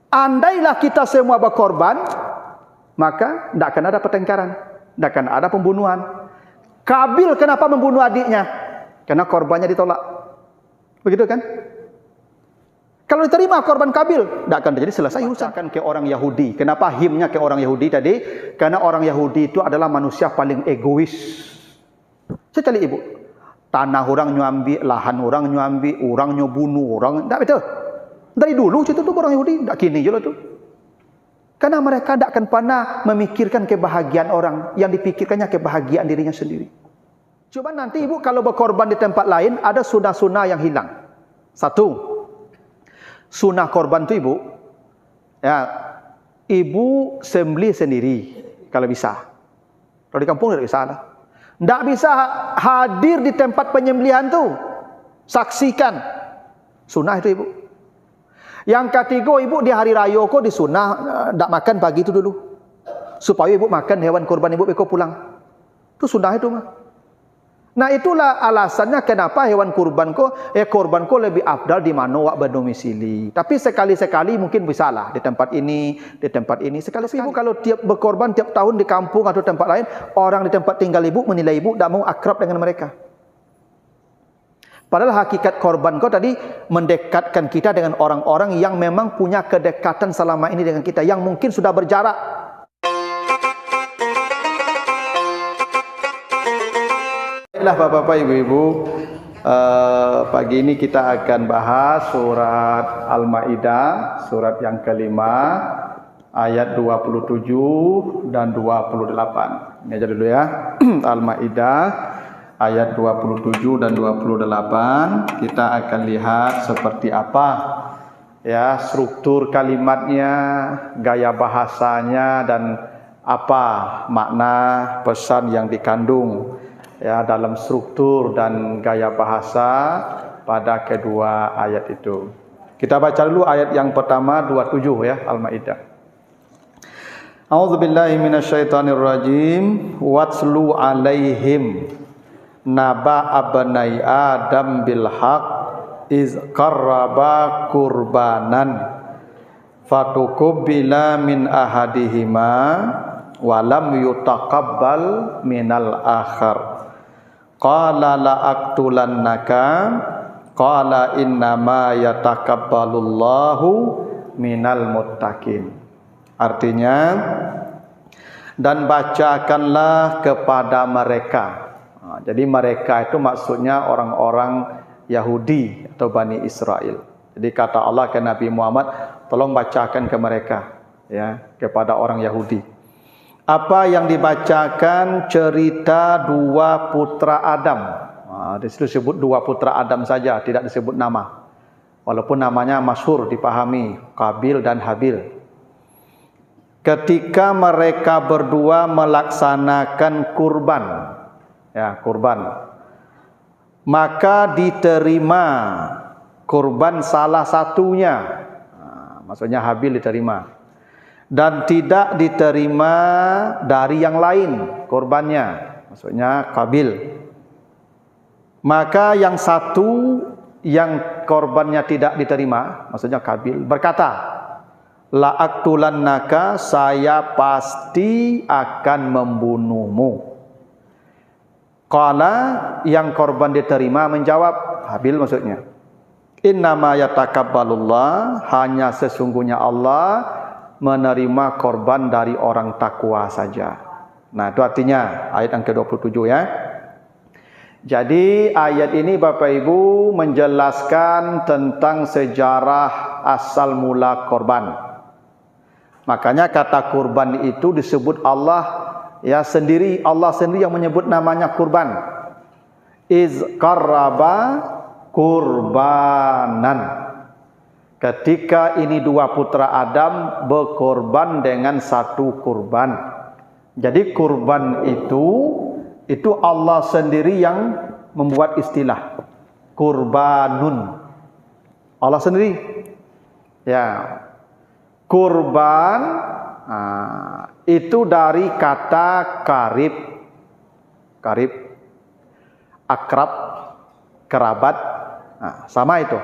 Andailah kita semua berkorban, maka tidak akan ada pertengkaran, tidak akan ada pembunuhan. Kabil kenapa membunuh adiknya? Karena korbannya ditolak. Begitu kan? Kalau diterima korban Kabil, tidak akan terjadi, selesai urusan. Ke orang Yahudi. Kenapa himnya ke orang Yahudi tadi? Karena orang Yahudi itu adalah manusia paling egois. Sekali ibu, tanah orang nyambi, lahan orang nyambi, orang nyobunuh orang, tidak betul. Dari dulu itu tuh orang Yahudi, tidak kini juga tuh. Karena mereka tidak akan pernah memikirkan kebahagiaan orang, yang dipikirkannya kebahagiaan dirinya sendiri. Coba nanti ibu kalau berkorban di tempat lain, ada sunah-sunah yang hilang. Satu, sunah korban itu ibu, ya, ibu sembelih sendiri kalau bisa. Kalau di kampung tidak bisa lah. Tidak bisa hadir di tempat penyembelihan tuh, saksikan. Sunah itu ibu. Yang ketiga ibu di hari raya kok di sunah tidak makan pagi itu dulu, supaya ibu makan hewan kurban ibu beko pulang. Itu sunah itu mah. Nah itulah alasannya kenapa hewan kurban ko lebih afdal di mana wak berdomisili. Tapi sekali-sekali mungkin bisa lah di tempat ini, di tempat ini. Sekali-sekali ibu kalau tiap berkorban tiap tahun di kampung atau tempat lain, orang di tempat tinggal ibu menilai ibu tidak mau akrab dengan mereka. Padahal hakikat korban kau tadi mendekatkan kita dengan orang-orang yang memang punya kedekatan selama ini dengan kita, yang mungkin sudah berjarak. Baiklah Bapak-bapak, Ibu-ibu, pagi ini kita akan bahas surat Al-Maidah, surat yang kelima, ayat 27 dan 28. Ini aja dulu ya. Al-Maidah ayat 27 dan 28, kita akan lihat seperti apa ya struktur kalimatnya, gaya bahasanya, dan apa makna pesan yang dikandung ya dalam struktur dan gaya bahasa pada kedua ayat itu. Kita baca dulu ayat yang pertama 27 ya, Al-Maidah. A'udzubillahi minasyaitonirrajim. Watslu alaihim naba abnai adam bil haq iz qarraba qurbanan fatuqbila min ahadihima wa lam yutaqabbal minal akhar qala la aqtulannaka qala innama yatakabbalullahu minal muttaqin. Artinya, dan bacakanlah kepada mereka. Jadi mereka itu maksudnya orang-orang Yahudi atau Bani Israel. Jadi kata Allah ke Nabi Muhammad, tolong bacakan ke mereka, ya, kepada orang Yahudi. Apa yang dibacakan? Cerita dua putra Adam. Di situ disebut dua putra Adam saja, tidak disebut nama. Walaupun namanya masyhur dipahami, Kabil dan Habil. Ketika mereka berdua melaksanakan kurban, ya, kurban, maka diterima kurban salah satunya, maksudnya Habil diterima, dan tidak diterima dari yang lain kurbannya, maksudnya Kabil. Maka yang satu yang korbannya tidak diterima, maksudnya Kabil, berkata, la aqtulannaka, saya pasti akan membunuhmu. Qala, yang korban diterima menjawab, Habil maksudnya, innama yatakabbalullah, hanya sesungguhnya Allah menerima korban dari orang takwa saja. Nah itu artinya ayat yang ke-27 ya. Jadi ayat ini Bapak Ibu menjelaskan tentang sejarah asal mula korban. Makanya kata kurban itu disebut Allah ya sendiri, Allah sendiri yang menyebut namanya kurban. Iz qarraba kurbanan. Ketika ini dua putra Adam berkorban dengan satu kurban. Jadi kurban itu Allah sendiri yang membuat istilah kurbanun. Allah sendiri. Ya. Kurban itu dari kata karib, akrab, kerabat, sama itu.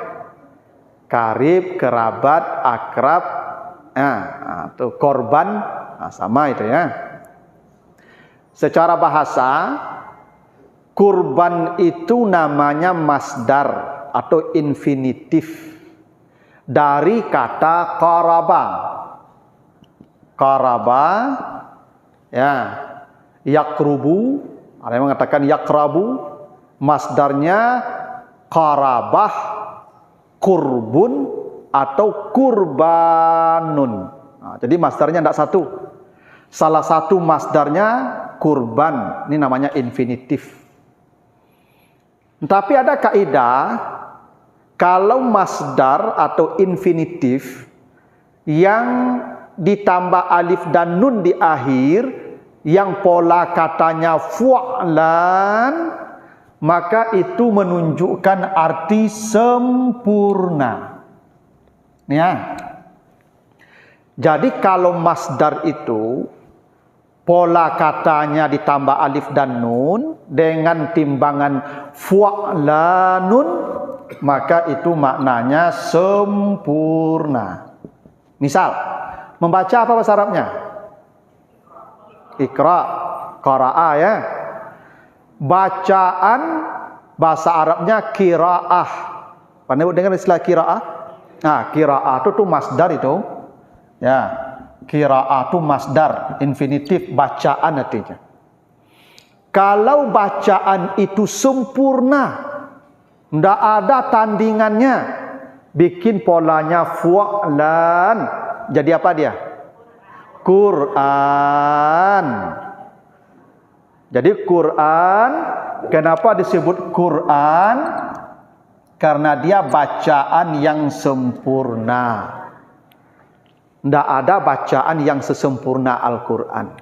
Karib, kerabat, akrab, Itu korban, sama itu ya. Secara bahasa, kurban itu namanya masdar atau infinitif dari kata qaraba. Qaraba, ya, yakrubu, ada yang mengatakan yakrabu, masdarnya qarabah, kurbun atau kurbanun. Jadi masdarnya tidak satu. Salah satu masdarnya kurban, ini namanya infinitif. Tapi ada kaidah, kalau masdar atau infinitif yang ditambah alif dan nun di akhir, yang pola katanya fu'lan, maka itu menunjukkan arti sempurna. Ya. Jadi kalau masdar itu pola katanya ditambah alif dan nun dengan timbangan fu'lanun, maka itu maknanya sempurna. Misal, membaca apa bahasa Arabnya? Iqra, qara'a ya. Bacaan bahasa Arabnya qiraah. Pernah dengar istilah qiraah? Qiraah itu masdar itu. Ya, qiraah itu masdar, infinitif, bacaan artinya. Kalau bacaan itu sempurna, tidak ada tandingannya, bikin polanya fu'lan, jadi apa dia? Quran. Jadi Quran, kenapa disebut Quran? Karena dia bacaan yang sempurna. Tidak ada bacaan yang sesempurna Al-Quran.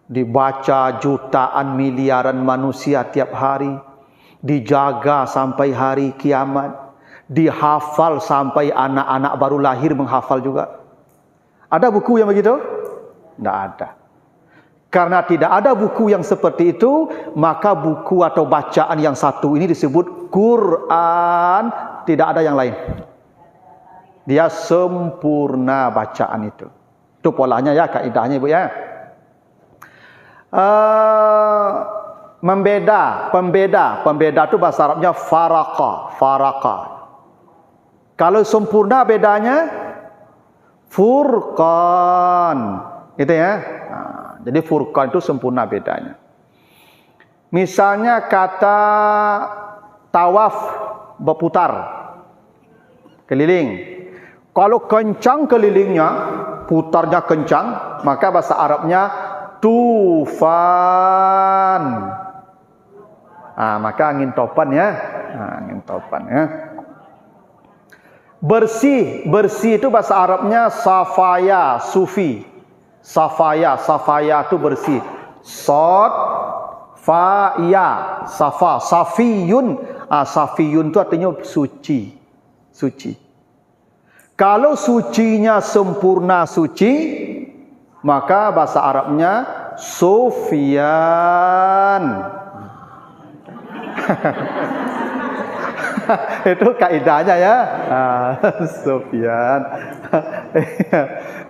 Dibaca jutaan miliaran manusia tiap hari, dijaga sampai hari kiamat, dihafal sampai anak-anak baru lahir menghafal juga. Ada buku yang begitu? Tidak ada. Karena tidak ada buku yang seperti itu, maka buku atau bacaan yang satu ini disebut Quran, tidak ada yang lain. Dia sempurna bacaan itu. Itu polanya ya, kaidahnya Ibu ya. Pembeda itu bahasa Arabnya faraka. Kalau sempurna bedanya furqan, gitu ya. Jadi furqan itu sempurna bedanya. Misalnya kata tawaf, berputar keliling. Kalau kencang kelilingnya, putarnya kencang, maka bahasa Arabnya tufan. Maka angin topan ya. Angin topan ya. Bersih itu bahasa Arabnya safaya, sufi. Safaya itu bersih. Sod, fa, ya, safa, safiyun. Safiyun itu artinya suci. Kalau sucinya sempurna suci, maka bahasa Arabnya Sufyan. Itu kaidahnya ya. Sufyan.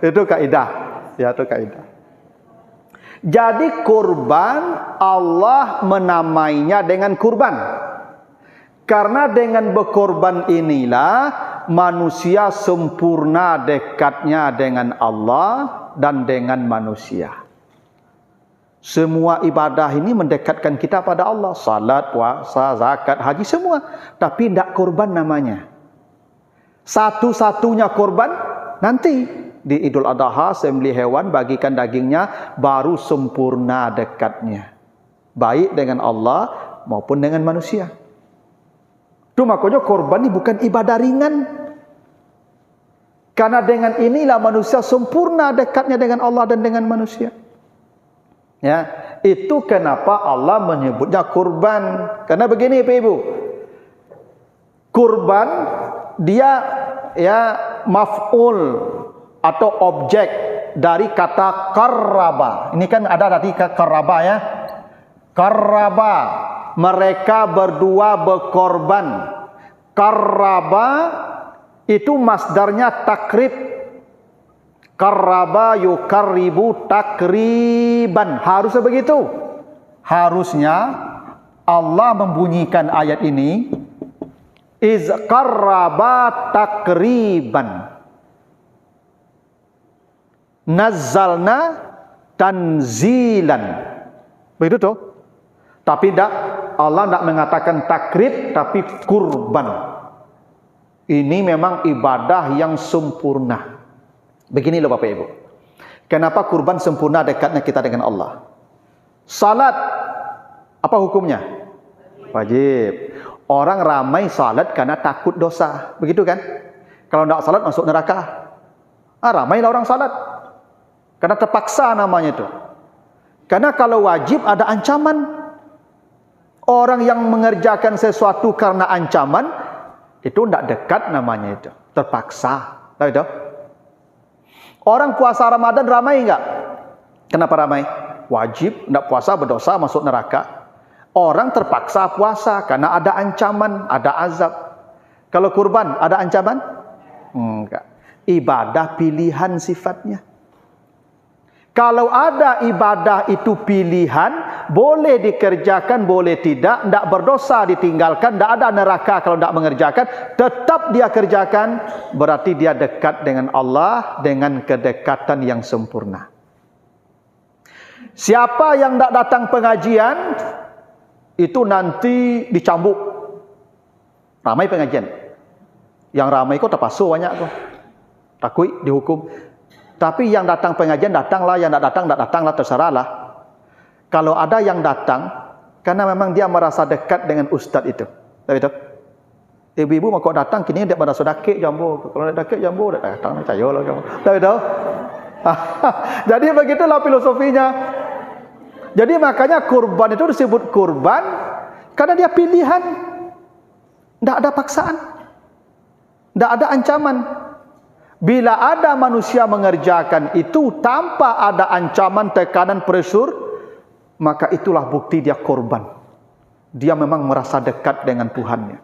Itu kaidah. Ya, itu kaidah. Jadi kurban Allah menamainya dengan kurban. Karena dengan berkorban inilah manusia sempurna dekatnya dengan Allah dan dengan manusia. Semua ibadah ini mendekatkan kita pada Allah. Salat, puasa, zakat, haji, semua. Tapi tidak korban namanya. Satu-satunya korban nanti di Idul Adha, sembelih hewan, bagikan dagingnya, baru sempurna dekatnya. Baik dengan Allah maupun dengan manusia. Itu makanya korban ini bukan ibadah ringan. Karena dengan inilah manusia sempurna dekatnya dengan Allah dan dengan manusia. Ya, itu kenapa Allah menyebutnya kurban. Karena begini Bapak Ibu, kurban dia ya maf'ul atau objek dari kata qarraba. Ini kan ada tadi qarraba ya. Qarraba, mereka berdua berkorban. Qarraba itu masdarnya takrib. Qarraba yuqarribu takriban. Harusnya begitu. Harusnya Allah membunyikan ayat ini, iz qarraba takriban. Nazzalna tanzilan. Begitu tuh. Tapi tidak, Allah tidak mengatakan takrib, tapi kurban. Ini memang ibadah yang sempurna. Begini loh Bapak Ibu. Kenapa kurban sempurna dekatnya kita dengan Allah? Salat, apa hukumnya? Wajib. Orang ramai salat karena takut dosa. Begitu kan? Kalau tidak salat masuk neraka. Ramailah orang salat. Karena terpaksa namanya itu. Karena kalau wajib ada ancaman. Orang yang mengerjakan sesuatu karena ancaman, itu tidak dekat namanya itu. Terpaksa. Tahu itu? Orang puasa Ramadan ramai enggak? Kenapa ramai? Wajib, tidak puasa berdosa masuk neraka. Orang terpaksa puasa karena ada ancaman, ada azab. Kalau kurban ada ancaman? Enggak. Ibadah pilihan sifatnya. Kalau ada ibadah itu pilihan, boleh dikerjakan, boleh tidak berdosa ditinggalkan, tidak ada neraka kalau tidak mengerjakan, tetap dia kerjakan, berarti dia dekat dengan Allah dengan kedekatan yang sempurna. Siapa yang tidak datang pengajian, itu nanti dicambuk. Ramai pengajian. Yang ramai kok terpaksa banyak kok. Takut dihukum. Tapi yang datang pengajian datanglah, yang tidak datanglah, terserahlah. Kalau ada yang datang, karena memang dia merasa dekat dengan ustaz itu. Tahu itu? Ibu-ibu mau kok datang, kini dia merasa dekat jambu. Kalau dekat jambu, datang percaya lah kamu. Tahu itu? Jadi begitulah filosofinya. Jadi makanya kurban itu disebut kurban, karena dia pilihan. Tidak ada paksaan. Tidak ada ancaman. Bila ada manusia mengerjakan itu tanpa ada ancaman, tekanan, pressure, maka itulah bukti dia korban. Dia memang merasa dekat dengan Tuhannya.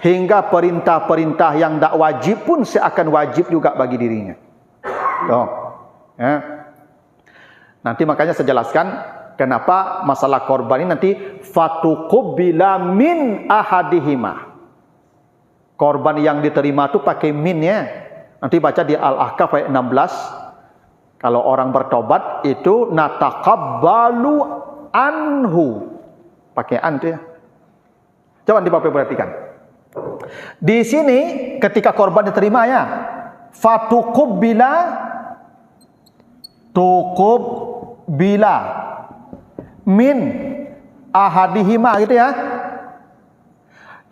Hingga perintah-perintah yang tidak wajib pun seakan wajib juga bagi dirinya. Tuh. Ya. Nanti makanya saya jelaskan kenapa masalah korban ini nanti fatuqubila min ahadihima. Korban yang diterima itu pakai min ya. Nanti baca di Al-Ahqaf ayat 16. Kalau orang bertobat itu nataqabbalu anhu. Pakai an itu ya. Coba Bapak perhatikan. Di sini ketika korban diterima ya, fatuqubila tuqubila min ahadihima gitu ya.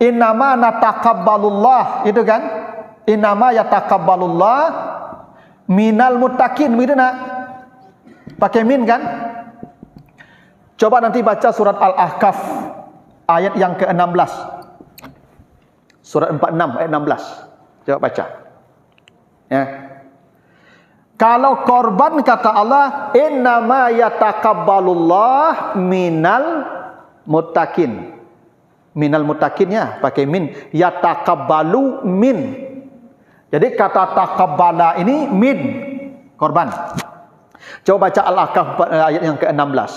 Innama nataqabbalullah itu kan? Innama yataqabbalullah minal muttaqin, begitu nak? Pakai min kan? Coba nanti baca surat Al-Ahqaf ayat yang ke-16. Surat 46 ayat 16. Coba baca. Ya. Kalau korban kata Allah, innama yataqabbalullah minal muttaqin. Minal muttaqin ya, pakai min. Yataqabbalu min. Jadi kata taqabbala ini min, korban. Coba baca Al-Ahqaf ayat yang ke-16.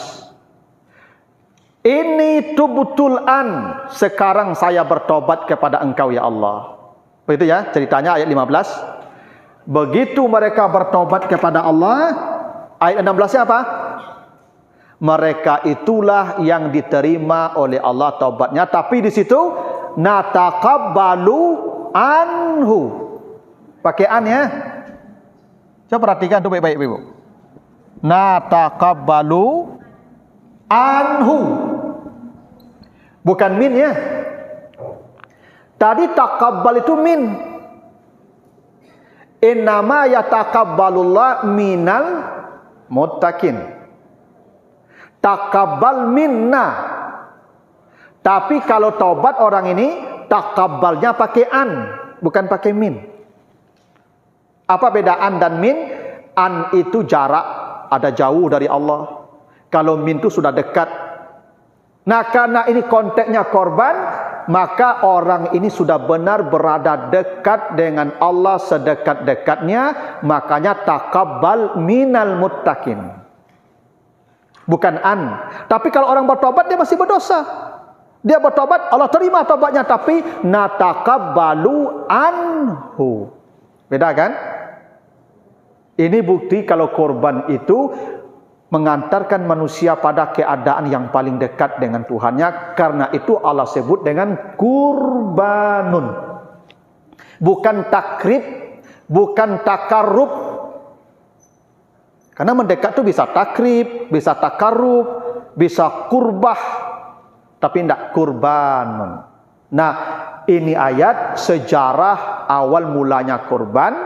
Ini tubtul an, sekarang saya bertobat kepada engkau ya Allah. Begitu ya ceritanya ayat 15. Begitu mereka bertobat kepada Allah, ayat 16-nya apa? Mereka itulah yang diterima oleh Allah taubatnya, tapi di situ nataqabbalu anhu. Pakai an ya. Coba perhatikan tuh baik-baik Ibu. Nataqabbalu anhu. Bukan min ya. Tadi taqabbal itu min. Innama yataqabbalullah minal muttaqin. Taqabbal minna. Tapi kalau taubat orang ini taqabbalnya pakai an, bukan pakai min. Apa beda an dan min? An itu jarak, ada jauh dari Allah. Kalau min itu sudah dekat. Nah karena ini konteksnya korban, maka orang ini sudah benar berada dekat dengan Allah sedekat-dekatnya. Makanya taqabbal minal muttaqin. Bukan an. Tapi kalau orang bertobat dia masih berdosa. Dia bertobat, Allah terima tobatnya, tapi nataqabbalu anhu. Beda kan? Ini bukti kalau korban itu mengantarkan manusia pada keadaan yang paling dekat dengan Tuhannya. Karena itu Allah sebut dengan kurbanun. Bukan takrib, bukan takarrub. Karena mendekat itu bisa takrib, bisa takarrub, bisa kurbah, tapi tidak kurbanun. Nah, ini ayat sejarah awal mulanya korban.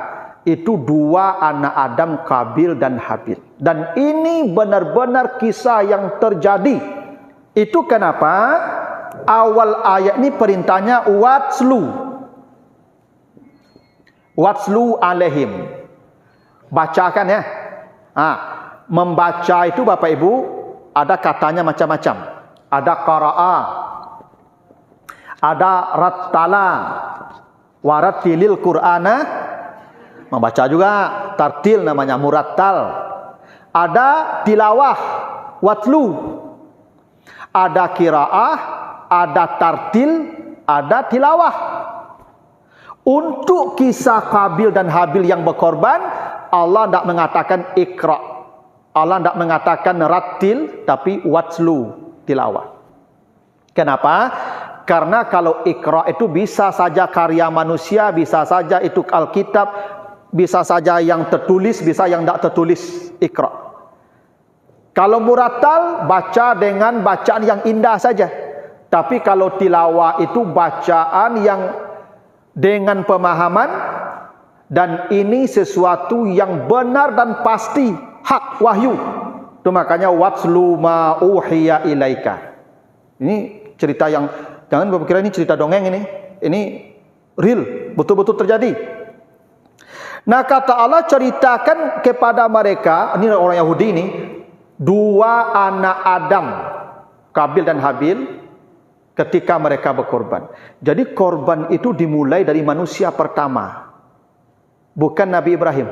Itu dua anak Adam, Kabil dan Habil. Dan ini benar-benar kisah yang terjadi. Itu kenapa awal ayat ini perintahnya watslu alaihim. Bacakan ya. Membaca itu Bapak Ibu ada katanya macam-macam. Ada qara'a, ada rattala, warattilil Qur'ana, membaca juga, tartil namanya, murattal. Ada tilawah, watlu. Ada qiraah, ada tartil, ada tilawah. Untuk kisah Kabil dan Habil yang berkorban, Allah tidak mengatakan ikra. Allah tidak mengatakan rattil, tapi watslu, tilawah. Kenapa? Karena kalau ikra itu bisa saja karya manusia, bisa saja itu Alkitab, bisa saja yang tertulis, bisa yang tidak tertulis, ikra. Kalau murattal, baca dengan bacaan yang indah saja. Tapi kalau tilawah itu bacaan yang dengan pemahaman, dan ini sesuatu yang benar dan pasti, hak wahyu. Itu makanya watslu ma uhiya ilaika. Ini cerita yang, jangan berpikir ini cerita dongeng ini real, betul-betul terjadi. Nah, kata Allah ceritakan kepada mereka, ini orang Yahudi ini, dua anak Adam, Kabil dan Habil, ketika mereka berkorban. Jadi korban itu dimulai dari manusia pertama, bukan Nabi Ibrahim.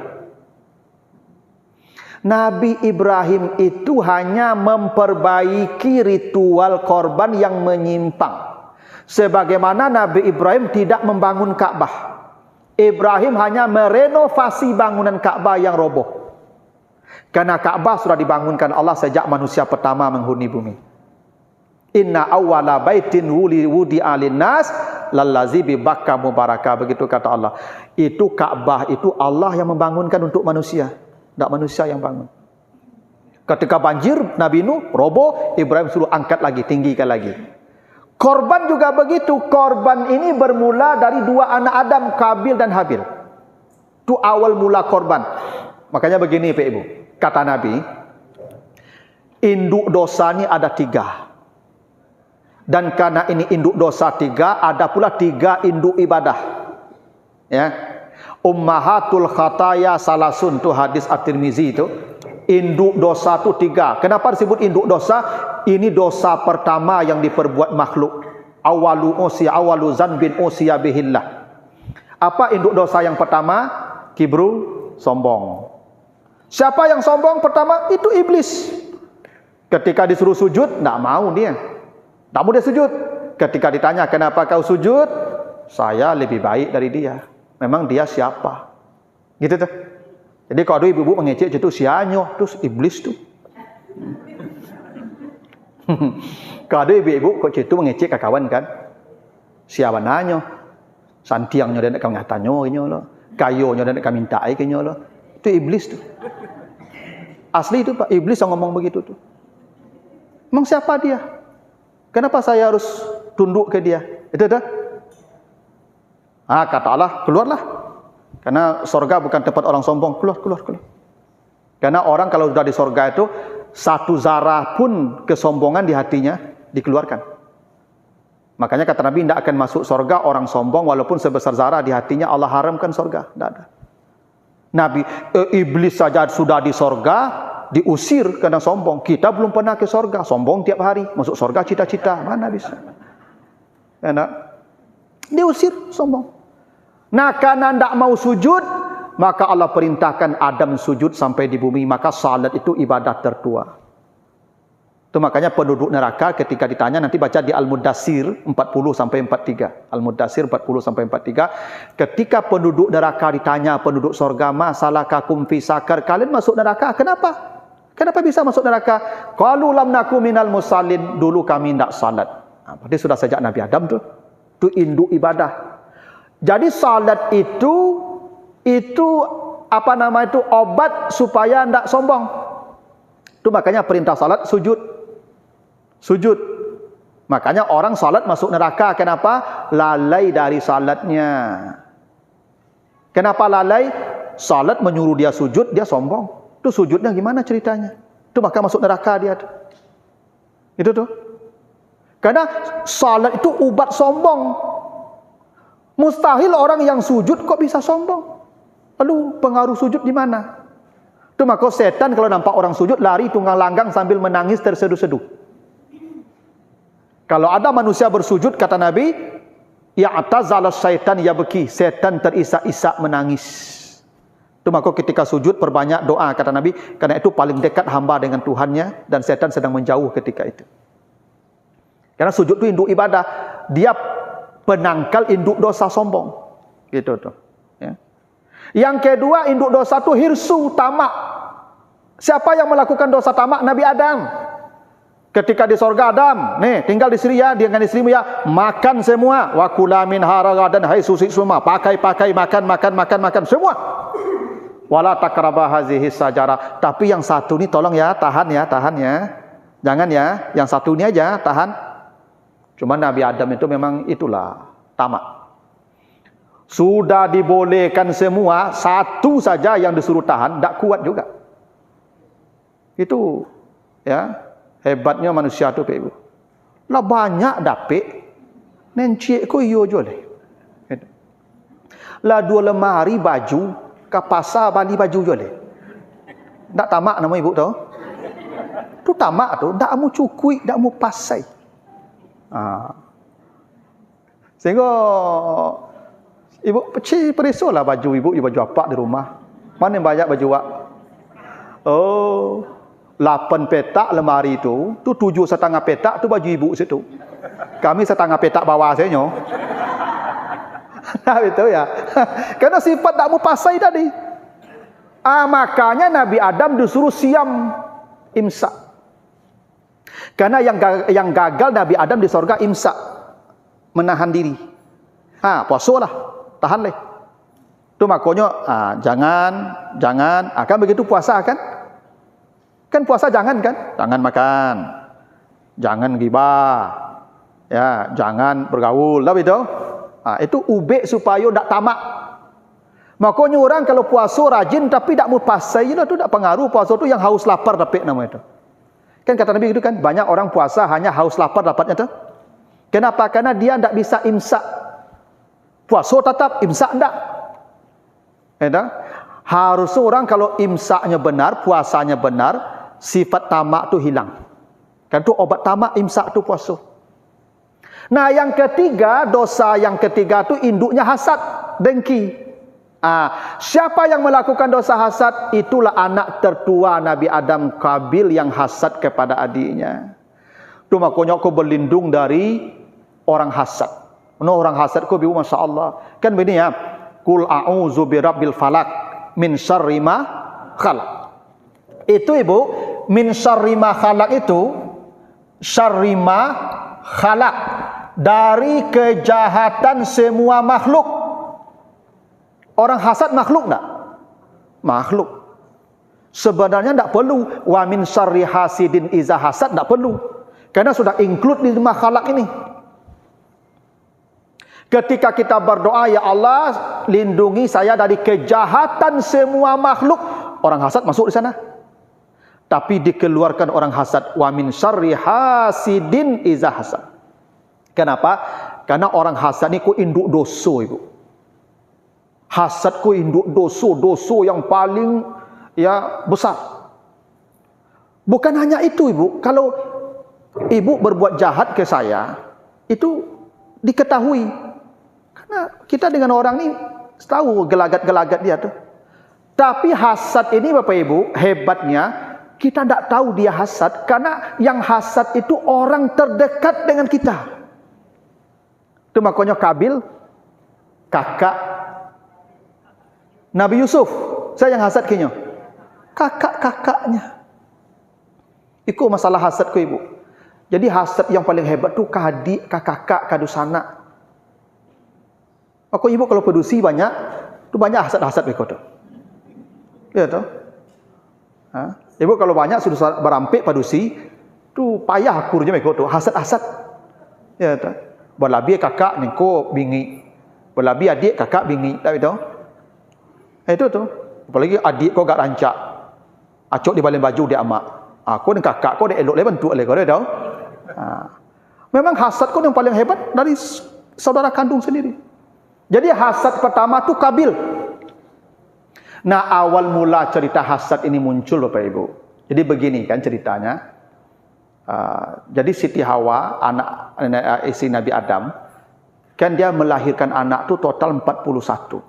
Nabi Ibrahim itu hanya memperbaiki ritual korban yang menyimpang. Sebagaimana Nabi Ibrahim tidak membangun Ka'bah. Ibrahim hanya merenovasi bangunan Ka'bah yang roboh. Karena Ka'bah sudah dibangunkan Allah sejak manusia pertama menghuni bumi. Inna awwala baitin wudi'a linnas lallazi bi Bakkah mubarakah, begitu kata Allah. Itu Ka'bah itu Allah yang membangunkan untuk manusia, tidak manusia yang bangun. Ketika banjir Nabi Nuh roboh, Ibrahim suruh angkat lagi, tinggikan lagi. Korban juga begitu. Korban ini bermula dari dua anak Adam, Kabil dan Habil. Itu awal mula korban. Makanya begini Pak Ibu, kata Nabi, induk dosa ini ada 3. Dan karena ini induk dosa 3, ada pula 3 induk ibadah. Ya. Ummahatul khataya salasun, itu hadis At-Tirmizi itu. Induk dosa itu 3. Kenapa disebut induk dosa? Ini dosa pertama yang diperbuat makhluk. Awalu zanbin usiya bihillah. Apa induk dosa yang pertama? Kibru, sombong. Siapa yang sombong pertama? Itu iblis. Ketika disuruh sujud, tidak mau dia. Tak mau dia sujud. Ketika ditanya, kenapa kau sujud? Saya lebih baik dari dia. Memang dia siapa? Gitu tuh. Jadi kalau ada ibu-ibu mengecek itu sianyo, terus iblis tuh. Kalau ada ibu-ibu kok itu mengecek ke kawan kan? Siapa nanyo? Santiang nyodan kau ngatanyo ini lo. Kayo nyodan kau minta ai kenyo lo. Itu iblis tuh. Asli itu Pak, iblis yang ngomong begitu tuh. Emang siapa dia? Kenapa saya harus tunduk ke dia? Itu dah. Kata Allah, keluarlah. Karena sorga bukan tempat orang sombong. Keluar. Karena orang kalau sudah di sorga itu, satu zarah pun kesombongan di hatinya dikeluarkan. Makanya kata Nabi, tidak akan masuk sorga orang sombong walaupun sebesar zarah di hatinya. Allah haramkan sorga. Tidak ada. Nabi, iblis saja sudah di sorga, diusir karena sombong. Kita belum pernah ke sorga, sombong tiap hari. Masuk sorga cita-cita, mana bisa? Enak. Diusir sombong. Nah, karena tidak mau sujud, maka Allah perintahkan Adam sujud sampai di bumi. Maka salat itu ibadah tertua. Itu makanya penduduk neraka ketika ditanya, nanti baca di Al-Mudaththir 40-43. Al-Mudaththir 40-43. Ketika penduduk neraka ditanya penduduk surga, ma salakakum fi sakar, kalian masuk neraka, kenapa? Kenapa bisa masuk neraka? Qalu lam naku minal musallin, dulu kami tidak salat. Berarti sudah sejak Nabi Adam tuh. Itu induk ibadah. Jadi salat itu obat supaya tidak sombong. Itu makanya perintah salat sujud. Sujud. Makanya orang salat masuk neraka. Kenapa? Lalai dari salatnya. Kenapa lalai? Salat menyuruh dia sujud, dia sombong. Itu sujudnya gimana ceritanya? Itu maka masuk neraka dia. Itu tuh. Karena salat itu obat sombong. Mustahil orang yang sujud kok bisa sombong. Lalu pengaruh sujud di mana? Itu maka setan kalau nampak orang sujud lari tunggang langgang sambil menangis terseduh-seduh. Kalau ada manusia bersujud, kata Nabi, ya'tazala syaitan yabki, setan terisak-isak menangis. Itu maka ketika sujud perbanyak doa, kata Nabi, karena itu paling dekat hamba dengan Tuhannya dan setan sedang menjauh ketika itu. Karena sujud itu induk ibadah, dia penangkal induk dosa sombong. Gitu tuh. Ya. Yang kedua, induk dosa itu hirsu, tamak. Siapa yang melakukan dosa tamak? Nabi Adam. Ketika di sorga, Adam, nih tinggal di sini ya, dengan istrimu ya, makan semua. Wa kula min haragadan, hai susi semua, pakai makan semua. Wala takraba hazihi sajara. Tapi yang satu ni tolong ya, tahan ya. Jangan ya, yang satu ni aja tahan. Cuma Nabi Adam itu memang itulah tamak. Sudah dibolehkan semua, satu saja yang disuruh tahan, tak kuat juga. Itu ya, hebatnya manusia tu Ibu. Lah banyak dapik, nencik ko iyo jole. Lah 2 lemari baju ke pasar bali baju jole. Tak tamak nama ibu tahu? Tu tamak tu, tak mu cukui, tak mu pasai. Sehingga ibu perisolah baju ibu baju apa di rumah. Mana yang banyak baju wak? Oh, 8 petak lemari tu 7,5 petak tu baju ibu situ. Kami 1/2 petak bawah saja. Nah, itu ya. Karena sifat tak mau pasai tadi. Makanya Nabi Adam disuruh siam, imsak. Karena yang gagal Nabi Adam di sorga imsak, menahan diri. Puasalah, tahan leh. Itu makanya jangan akan begitu puasa kan? Kan puasa jangan kan? Jangan makan. Jangan ghibah. Ya, jangan bergaul. Lah itu. Itu ubek supaya tak tamak. Makanya orang kalau puasa rajin tapi tak mau pasai, itu tak pengaruh. Puasa tu yang haus lapar dapat nama itu. Kan kata Nabi itu kan, banyak orang puasa hanya haus lapar dapatnya tu. Kenapa? Karena dia tak bisa imsak. Puasa tetap, imsak tak. Harus orang kalau imsaknya benar, puasanya benar, sifat tamak tu hilang. Kan tu obat tamak, imsak tu puasa. Nah, yang ketiga, dosa yang ketiga tu induknya hasad, dengki. Siapa yang melakukan dosa hasad? Itulah anak tertua Nabi Adam, Qabil, yang hasad kepada adiknya. Tu makanya aku berlindung dari orang hasad. Orang hasad ku biu Masya Allah. Kan begini ya. Qul a'udzu birabbil falaq min syarri ma khalaq. Itu Ibu, min syarri ma khalaq itu syarri ma khalaq, dari kejahatan semua makhluk. Orang hasad makhluk tak? Makhluk. Sebenarnya tak perlu wa min syarri hasidin iza hasad, tak perlu. Karena sudah include di makhluk ini. Ketika kita berdoa, ya Allah lindungi saya dari kejahatan semua makhluk, orang hasad masuk di sana. Tapi dikeluarkan orang hasad, wa min syarri hasidin iza hasad. Kenapa? Karena orang hasad ni ku induk dosa Ibu. Hasad ku induk dosa yang paling besar. Bukan hanya itu Ibu, kalau Ibu berbuat jahat ke saya, itu diketahui. Karena kita dengan orang ni tahu gelagat-gelagat dia tu. Tapi hasad ini Bapak Ibu, hebatnya kita tidak tahu dia hasad, karena yang hasad itu orang terdekat dengan kita. Itu makanya Kabil, kakak Nabi Yusuf, saya yang hasad kayaknya. Kakak-kakaknya. Itu masalah hasad ku Ibu. Jadi hasad yang paling hebat tu kadik, kakak, kadusana. Maka Ibu kalau pedusi banyak, tu banyak hasad-hasad begitu tu. Ya tu. Ibu kalau banyak sudah berampik padusi, tu payah akurnya begitu tu, hasad-hasad. Ya tu. Berlebih kakak ni ko bingi. Berlebih adik kakak bingi, tak betul? Itu tu. Apalagi adik kau gak rancak. Acok di balik baju dia amak. Aku dan kakak kau dia elok le bentuk le kau tahu. Memang hasad kau yang paling hebat dari saudara kandung sendiri. Jadi hasad pertama tu Kabil. Nah, awal mula cerita hasad ini muncul Bapak Ibu. Jadi begini kan ceritanya. Jadi Siti Hawa, anak istri Nabi Adam, kan dia melahirkan anak tu total 41.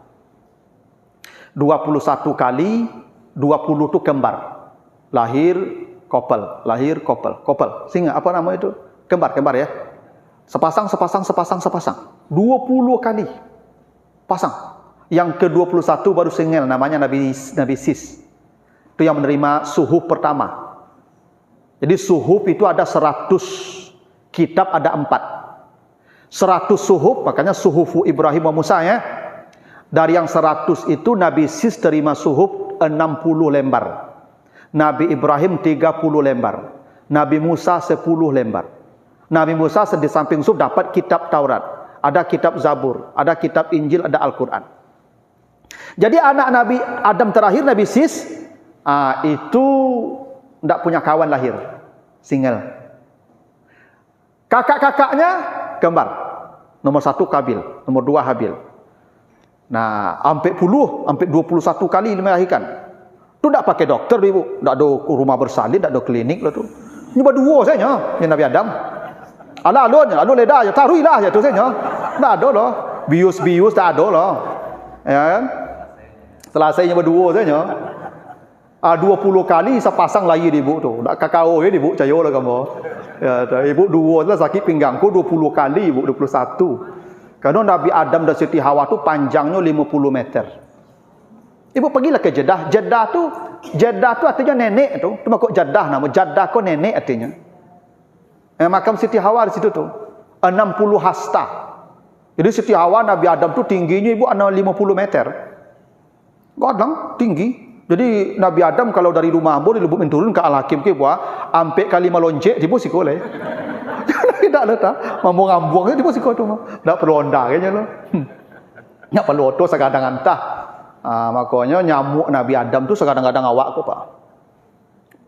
21 kali, 20 tu kembar. Lahir couple. Singa apa nama itu? Kembar ya. Sepasang. 20 kali pasang. Yang ke-21 baru single, namanya Nabi Sis. Itu yang menerima suhuf pertama. Jadi suhuf itu ada 100, kitab ada 4. 100 suhuf, makanya suhufu Ibrahim wa Musa ya. Dari yang 100 itu Nabi Sis terima suhuf 60 lembar. Nabi Ibrahim 30 lembar. Nabi Musa 10 lembar. Nabi Musa di samping suhuf dapat kitab Taurat. Ada kitab Zabur, ada kitab Injil, ada Al-Quran. Jadi anak Nabi Adam terakhir, Nabi Sis, itu tidak punya kawan lahir, single. Kakak-kakaknya kembar. Nomor 1 Kabil, nomor 2 Habil. Nah, sampai 21 kali melahirkan. Tu tidak pakai dokter Ibu, tidak ada rumah bersalin, tidak ada klinik lah tu. Ini berdua saja, Nabi Adam. Alon leda aja, taruhilah aja tu saja. Tak ada lah, bius tak ada lah. Ya kan? Selesainya berdua saja. 20 kali sepasang lahir Ibu tu. Tak kakao ya Ibu, percaya lah kamu. Ya, Ibu dua lah sakit pinggangku 20 kali Ibu, 21. Karena Nabi Adam dan Siti Hawa tu panjangnya 50 meter. Ibu pergilah ke Jeddah. Jeddah tu artinya nenek tu. Tu makuk Jeddah nama. Jeddah ko nenek artinya. Makam Siti Hawa di situ tu. 60 hasta. Jadi Siti Hawa Nabi Adam tu tingginya Ibu 50 meter. Godang tinggi. Jadi Nabi Adam kalau dari rumah ambo dilebuk menturun ke Al-Hakim ke buah ampe kali meloncek tipu sikole. Tidak lah tak. Mambo ngambung tipu sikole tu. Tak perlu onda kayaknya lo. Nyak perlu oto sekadang antah. Makanya nyamuk Nabi Adam tu sekadang-kadang awak ko Pak.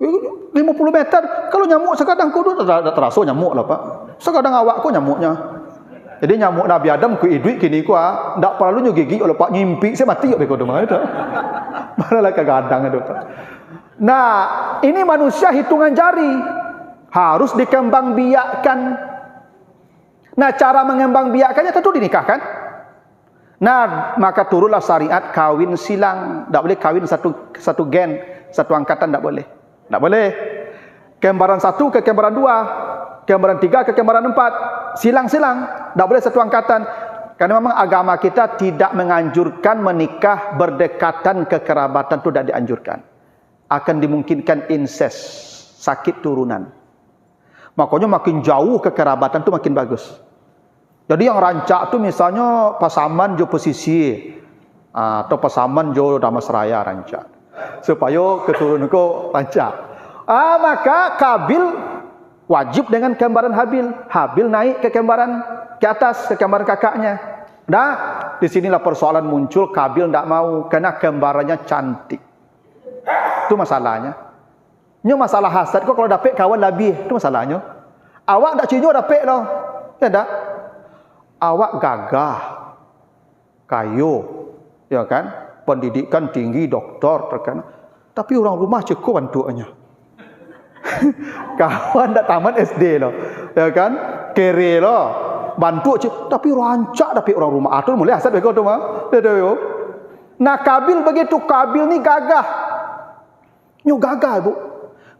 50 meter kalau nyamuk sekadang ko tu tak terasa nyamuk lah Pak. Sekadang awak ko nyamuknya. Jadi nyamuk Nabi Adam ku idui kini ku ndak perlu gigi oleh Pak nyimpi saya mati yo beko tu mah itu. Malah kadang itu. Nah, ini manusia hitungan jari harus dikembangbiakkan. Nah, cara mengembangbiakkannya tentu dinikahkan. Nah, maka turunlah syariat kawin silang, tidak boleh kawin satu gen, satu angkatan tidak boleh. Tidak boleh. Kembaran 1 ke kembaran 2, kembaran 3 ke kembaran 4, silang-silang, tidak boleh satu angkatan. Karena memang agama kita tidak menganjurkan menikah berdekatan kekerabatan, itu tidak dianjurkan. Akan dimungkinkan incest, sakit turunan. Makanya makin jauh kekerabatan itu makin bagus. Jadi yang rancak tu misalnya pasaman jo pesisir atau pasaman jo Damasraya rancak. Supaya keturunan ko rancak. Maka Kabil wajib dengan kembaran Habil. Habil naik ke kembaran ke atas, ke kembaran kakaknya. Nah, disinilah persoalan muncul. Kabil tidak mau karena kembarannya cantik. Itu masalahnya. Ini masalah hasad kok kalau dapat kawan lebih. Itu masalahnya. Awak tak cinyo dapat loh. Tidak. Awak gagah, kayu, ya kan? Pendidikan tinggi, doktor, terkenal. Tapi orang rumah cukup bantuannya. Kawan tak tamat SD loh, ya kan? Kere loh. bantu tapi rancak tapi orang rumah atur mulai hasad beko tu mah. Yo. Nah Kabil begitu, Kabil ni gagah. Nyo gagah ibu.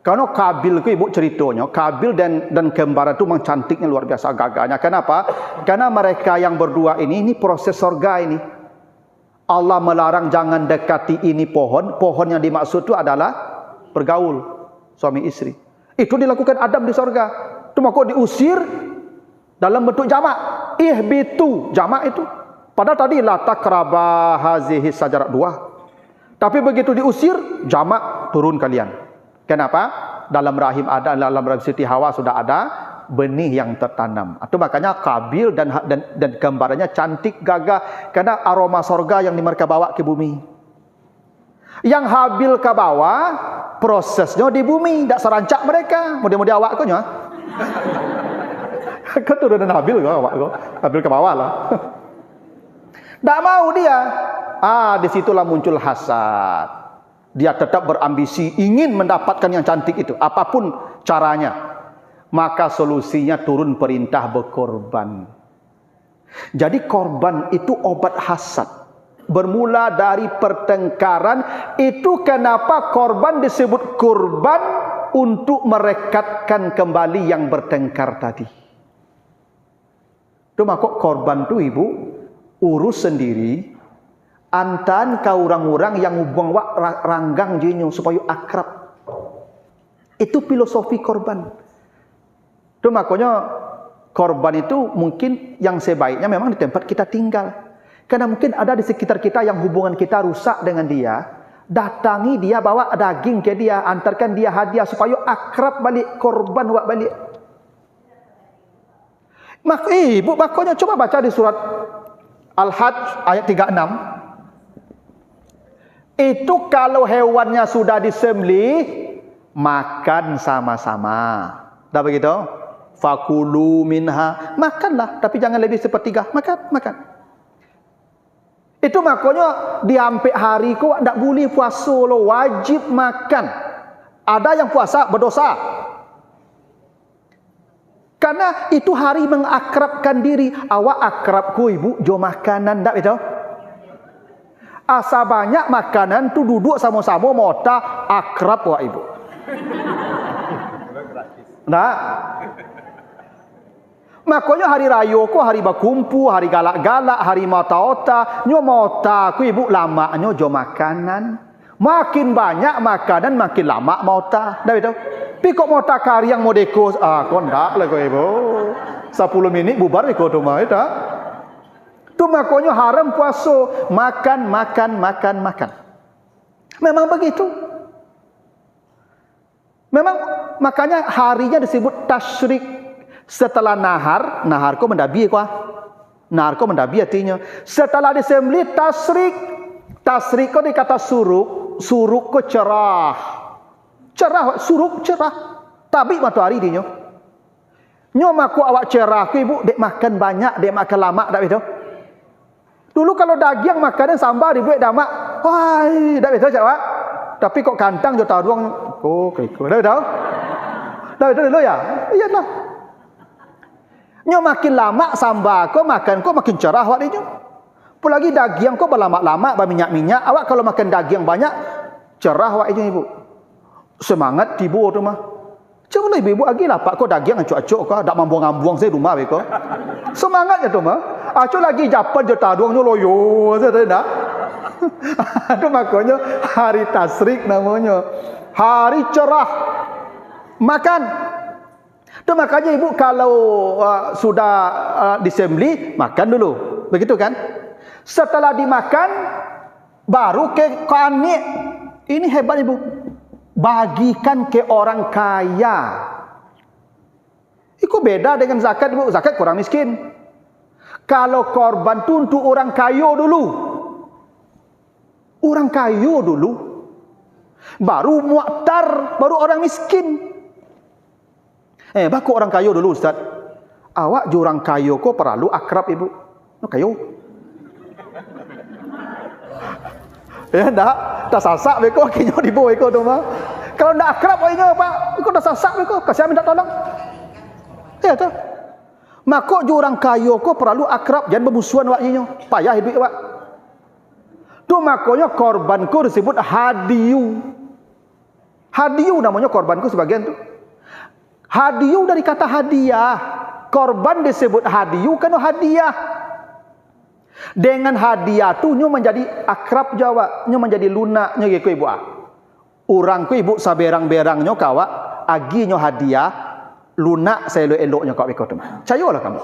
Karena Kabil itu ibu ceritanya, Kabil dan kembaran itu memang cantiknya luar biasa gagahnya. Kenapa? Karena mereka yang berdua ini proses surga ini. Allah melarang jangan dekati ini pohon. Pohon yang dimaksud itu adalah bergaul suami istri. Itu dilakukan Adam di surga. Itu maka diusir dalam bentuk jamak. Ihbitu, jamak itu. Padahal tadi la taqraba hazihi sajarat dua. Tapi begitu diusir, jamak turun kalian. Kenapa? Dalam rahim ada, dalam rahim Siti Hawa sudah ada benih yang tertanam. Itu makanya Kabil dan gambarannya cantik gagah karena aroma sorga yang mereka bawa ke bumi. Yang Habil ke bawah, prosesnya di bumi, tidak serancak mereka. Mudah-mudahan awak kau nya. Keturunan Habil kau awak kau. Habil ke bawah lah. Tak mau dia. Disitulah muncul hasad. Dia tetap berambisi ingin mendapatkan yang cantik itu, apapun caranya. Maka solusinya turun perintah berkorban. Jadi korban itu obat hasad. Bermula dari pertengkaran. Itu kenapa korban disebut korban untuk merekatkan kembali yang bertengkar tadi. Itu maka korban itu ibu urus sendiri. Antan kau orang-orang yang hubung wak ranggang jinyo supaya akrab. Itu filosofi korban. Itu makanya korban itu mungkin yang sebaiknya memang di tempat kita tinggal. Karena mungkin ada di sekitar kita yang hubungan kita rusak dengan dia. Datangi dia, bawa daging ke dia, antarkan dia hadiah supaya akrab balik, korban wak balik. Ibu makanya coba baca di surat Al-Hajj ayat 36. Itu kalau hewannya sudah disembelih, makan sama-sama. Dah begitu? Fakulu minha, makanlah, tapi jangan lebih sepertiga. Makan. Itu makanya di hampir hari kau tak boleh puasa lo, wajib makan. Ada yang puasa berdosa. Karena itu hari mengakrabkan diri. Awak akrabku ibu, jo makanan tak betul? Asa banyak makanan tu duduk sama-sama mota akrab wak ibu. Nah, makanya hari raya ko hari bakumpu, hari galak-galak, hari mata-ota, nyo mota ku ibu lama nyo jo makanan. Makin banyak makanan makin lama mota. Dah betul? Pi kok mota kari yang modeko kok ndak lah ko ibu. 10 minit bubar ko tu mah itu. Itu makanya haram puasa, makan. Memang begitu. Memang makanya harinya disebut tasyrik. Setelah nahar ko mendabi kuah. Nahar ko mendabi artinya. Setelah disembelih tasrik. Tasrik ko dikata suruk ko cerah. Suruk cerah. Tabik matahari dinyo. Nyo maku awak cerah ku ibu dek makan banyak, dek makan lama tak betul? Dulu kalau daging makanan sambal dibuat damak, wah, dah betul cak. Tapi kok kantang jo tahu doang, dah betul? Dah betul dulu ya? Iyalah. Nyo makin lama sambal kau makan kau makin cerah awak dia. Apalagi daging kau berlama-lama berminyak-minyak, awak kalau makan daging banyak cerah awak dia ibu. Semangat tibu tu mah. Coba ibu lagi lah pak kau daging acuk-acuk kau, dak mambuang-mambuang saya rumah beko. Semangatnya tu mah. Acuk lagi japan je taduangnya loyo saja dah. Itu makanya hari tasrik namanya. Hari cerah. Makan. Itu makanya ibu kalau sudah disembelih makan dulu. Begitu kan? Setelah dimakan baru ke kanik. Ini hebat ibu. Bagikan ke orang kaya. Itu beda dengan zakat ibu. Zakat kurang miskin. Kalau korban itu untuk orang kaya dulu. Orang kaya dulu. Baru mu'tar, baru orang miskin. Baku orang kaya dulu Ustaz. Awak orang kaya kok perlu akrab ibu. Kayo. Ya dah sasak beko kinyo dibo beko tu mah. Kalau ndak akrab inyo Pak, iko dah sasak beko, kasih minta tolong. Ya tu. Maka orang kaya ko perlu akrab, jangan bermusuhan waknya. Payah hidup wak. Tu makanya korbanku disebut hadiyu. Hadiyu namanya korbanku sebagian tu. Hadiyu dari kata hadiah. Korban disebut hadiyu kan hadiah. Dengan hadiah tu nyo menjadi akrab Jawa, nyo menjadi lunaknya gitu ibu ah. Orang ku ibu saberang-berangnya kawa agi nyo hadiah lunak saya eloknya kau ikut mah. Cayolah kamu.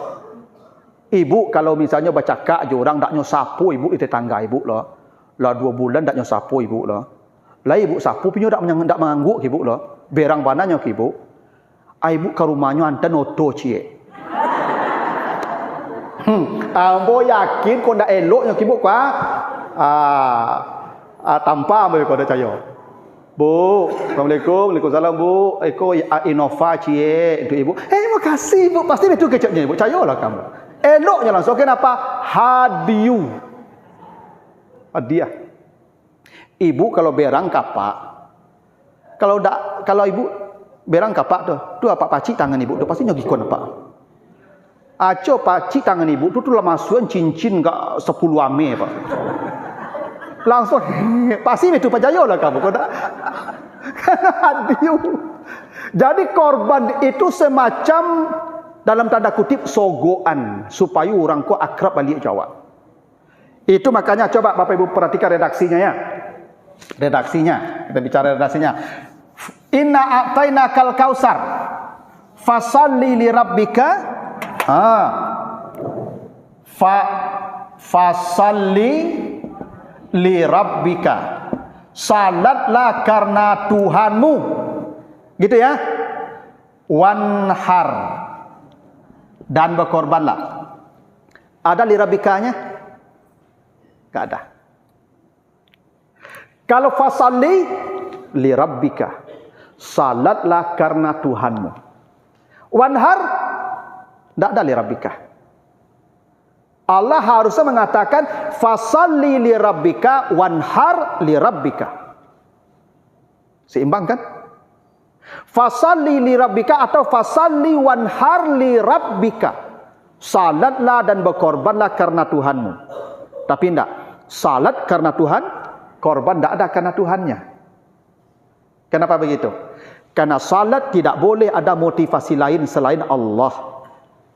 Ibu kalau misalnya bercakap je orang dak nyo sapu ibu di tetangga ibu lah. Lah 2 bulan dak nyo sapu ibu lah. Lah ibu sapu pinyo dak mengangguk ibu lah. Berang bananya ke ibu. Ibu ke rumahnya anten oto cie. Ambo yakin kau ndak eloknya ke ibu kwa. Tanpa ambo kau dak cayo. Bu, Assalamualaikum, Waalaikumsalam Bu. Eko Innova cie untuk ibu. Terima kasih Bu, pasti itu kecapnya ibu. Cayolah kamu. Eloknya langsung kenapa? Hadiyu. Hadiah. Ibu kalau berang kapak. Kalau ibu berang kapak tu apa pacik tangan ibu tu pasti nyogikon apa. Aco pacik tangan ibu tu lah masukan cincin ke 10 ame Pak. Langsung pasti itu pajayo lah kamu kau tak. Jadi korban itu semacam dalam tanda kutip sogoan supaya orang ko akrab balik Jawa. Itu makanya coba Bapak Ibu perhatikan redaksinya ya. Redaksinya, kita bicara redaksinya. Inna a'tainakal kausar fasalli li rabbika fasalli li rabbika, salatlah karena Tuhanmu, gitu ya. Wanhar, dan berkorbanlah. Ada li rabbikanya? Enggak ada. Kalau fasalli li rabbika, salatlah karena Tuhanmu. Wanhar, enggak ada li rabbika. Allah harusnya mengatakan fasalli li rabbika wanhar li rabbika. Seimbang kan? Fasalli li rabbika atau fasalli wanhar li rabbika. Salatlah dan berkorbanlah karena Tuhanmu. Tapi tidak. Salat karena Tuhan, korban tidak ada karena Tuhannya. Kenapa begitu? Karena salat tidak boleh ada motivasi lain selain Allah.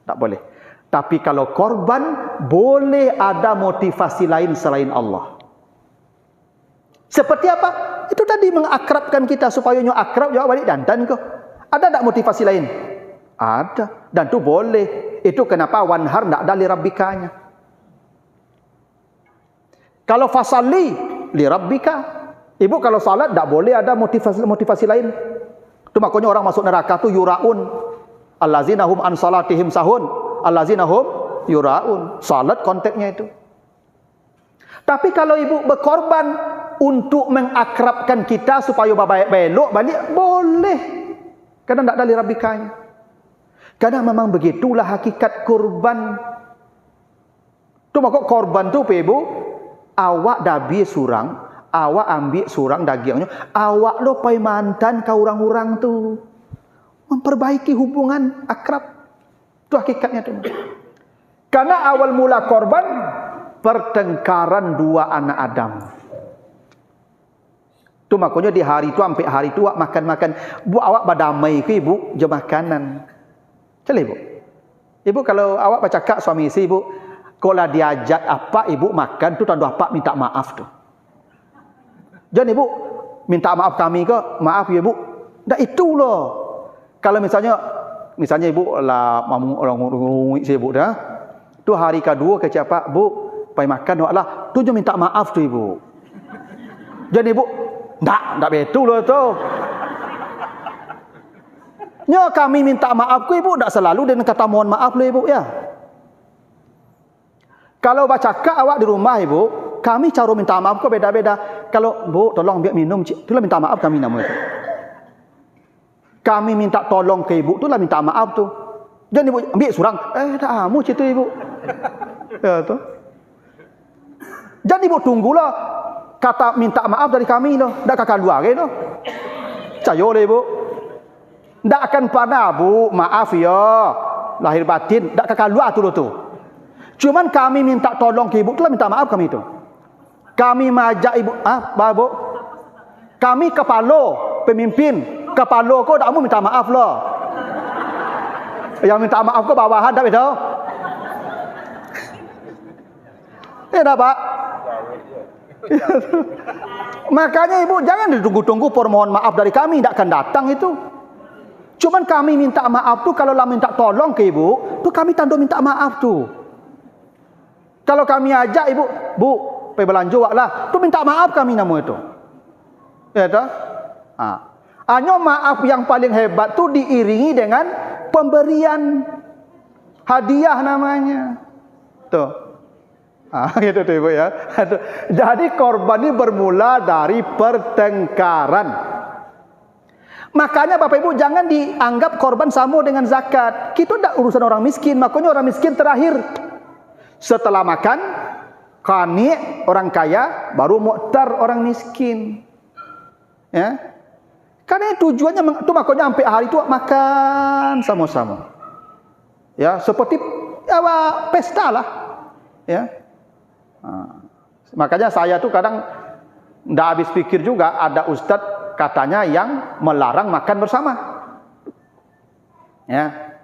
Tak boleh. Tapi kalau korban boleh ada motivasi lain selain Allah. Seperti apa? Itu tadi mengakrabkan kita supaya nyo akrab jawab balik dandan kok. Ada tak motivasi lain? Ada. Dan itu boleh. Itu kenapa wanhar tidak ada li rabbikanya. Kalau fasalli li rabbika, ibu kalau salat tidak boleh ada motivasi lain. Itu makanya orang masuk neraka tu yuraun. Allazina hum an salatihim sahun. Allazina hum yuraun. Salat konteksnya itu. Tapi kalau ibu berkorban untuk mengakrabkan kita supaya baik belok balik, boleh. Karena tidak ada li rabbikanya. Karena memang begitulah hakikat kurban. Tu maka korban tu ibu, awak dabi surang, awak ambil surang dagingnya, awak lo pai mantan ke orang-orang tu. Memperbaiki hubungan akrab. Itu hakikatnya tu. Karena awal mula korban pertengkaran 2 anak Adam. Tu makanya di hari tu sampai hari tu awak makan-makan, bu awak badamai ke ibu je makanan. Cela ibu. Ibu kalau awak bercakap suami isteri ibu, kalau diajak apa ibu makan tu tanda apa minta maaf tu. Jangan ibu minta maaf kami ke, maaf ya ibu. Dah itu loh. Kalau misalnya ibu lah orang si ibu dah. Tu hari kedua ke siapa, bu, pai makan lah. Tu je minta maaf tu ibu. Jangan ibu, tak betul loh tu. Nyo kami minta maaf ku ibu tak selalu dengan kata mohon maaf loh ibu ya. Kalau baca kak awak di rumah ibu, kami cara minta maaf ku beda-beda. Kalau bu tolong biar minum, itulah minta maaf kami namanya. Kami minta tolong ke ibu, itulah minta maaf tu. Jangan ibu ambil surang, dah amu cerita ibu. Ya tu. Jangan ibu tunggulah kata minta maaf dari kami loh, dak kakak luar ke loh. Cayo le ibu. Ndak akan pernah bu, maaf ya. lahir batin, tak keluar tu. Cuman kami minta tolong ke ibu, itulah minta maaf kami itu. Kami majak ibu, babu. Kami kepala pemimpin, kepala kau tak mau minta maaf lah. Yang minta maaf kau bawahan tak betul? Dah Pak. Makanya ibu jangan ditunggu-tunggu permohon maaf dari kami, tak akan datang itu. Cuman kami minta maaf tu kalau lah minta tolong ke ibu, tu kami tanda minta maaf tu. Kalau kami ajak ibu, bu, pergi belanja lah, tu minta maaf kami nama itu. Ya tak? Hanya maaf yang paling hebat tu diiringi dengan pemberian hadiah namanya. Tuh. Gitu tuh ibu ya. Jadi korban ini bermula dari pertengkaran. Makanya Bapak Ibu jangan dianggap korban sama dengan zakat. Kita tidak urusan orang miskin. Makanya orang miskin terakhir. Setelah makan, qani orang kaya, baru mu'tar orang miskin. Ya. Karena tujuannya itu makanya sampai hari itu makan sama-sama. Ya, seperti pesta lah. Ya. Makanya saya tuh kadang tidak habis pikir juga, ada ustadz katanya yang melarang makan bersama. Ya.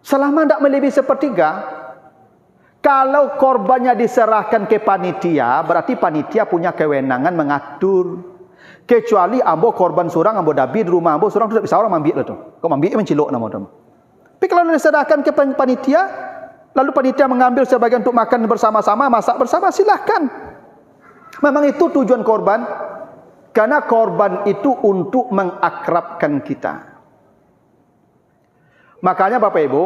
Selama tidak melebihi sepertiga, kalau korbannya diserahkan ke panitia, berarti panitia punya kewenangan mengatur. Kecuali ambo korban surang, ambo dabi di rumah ambo surang, tu tak bisa orang ambil tu. Kau ambil mencilok nama tu. Tapi kalau diserahkan ke panitia, lalu panitia mengambil sebagian untuk makan bersama-sama, masak bersama, silahkan. Memang itu tujuan korban. Karena korban itu untuk mengakrabkan kita. Makanya Bapak Ibu,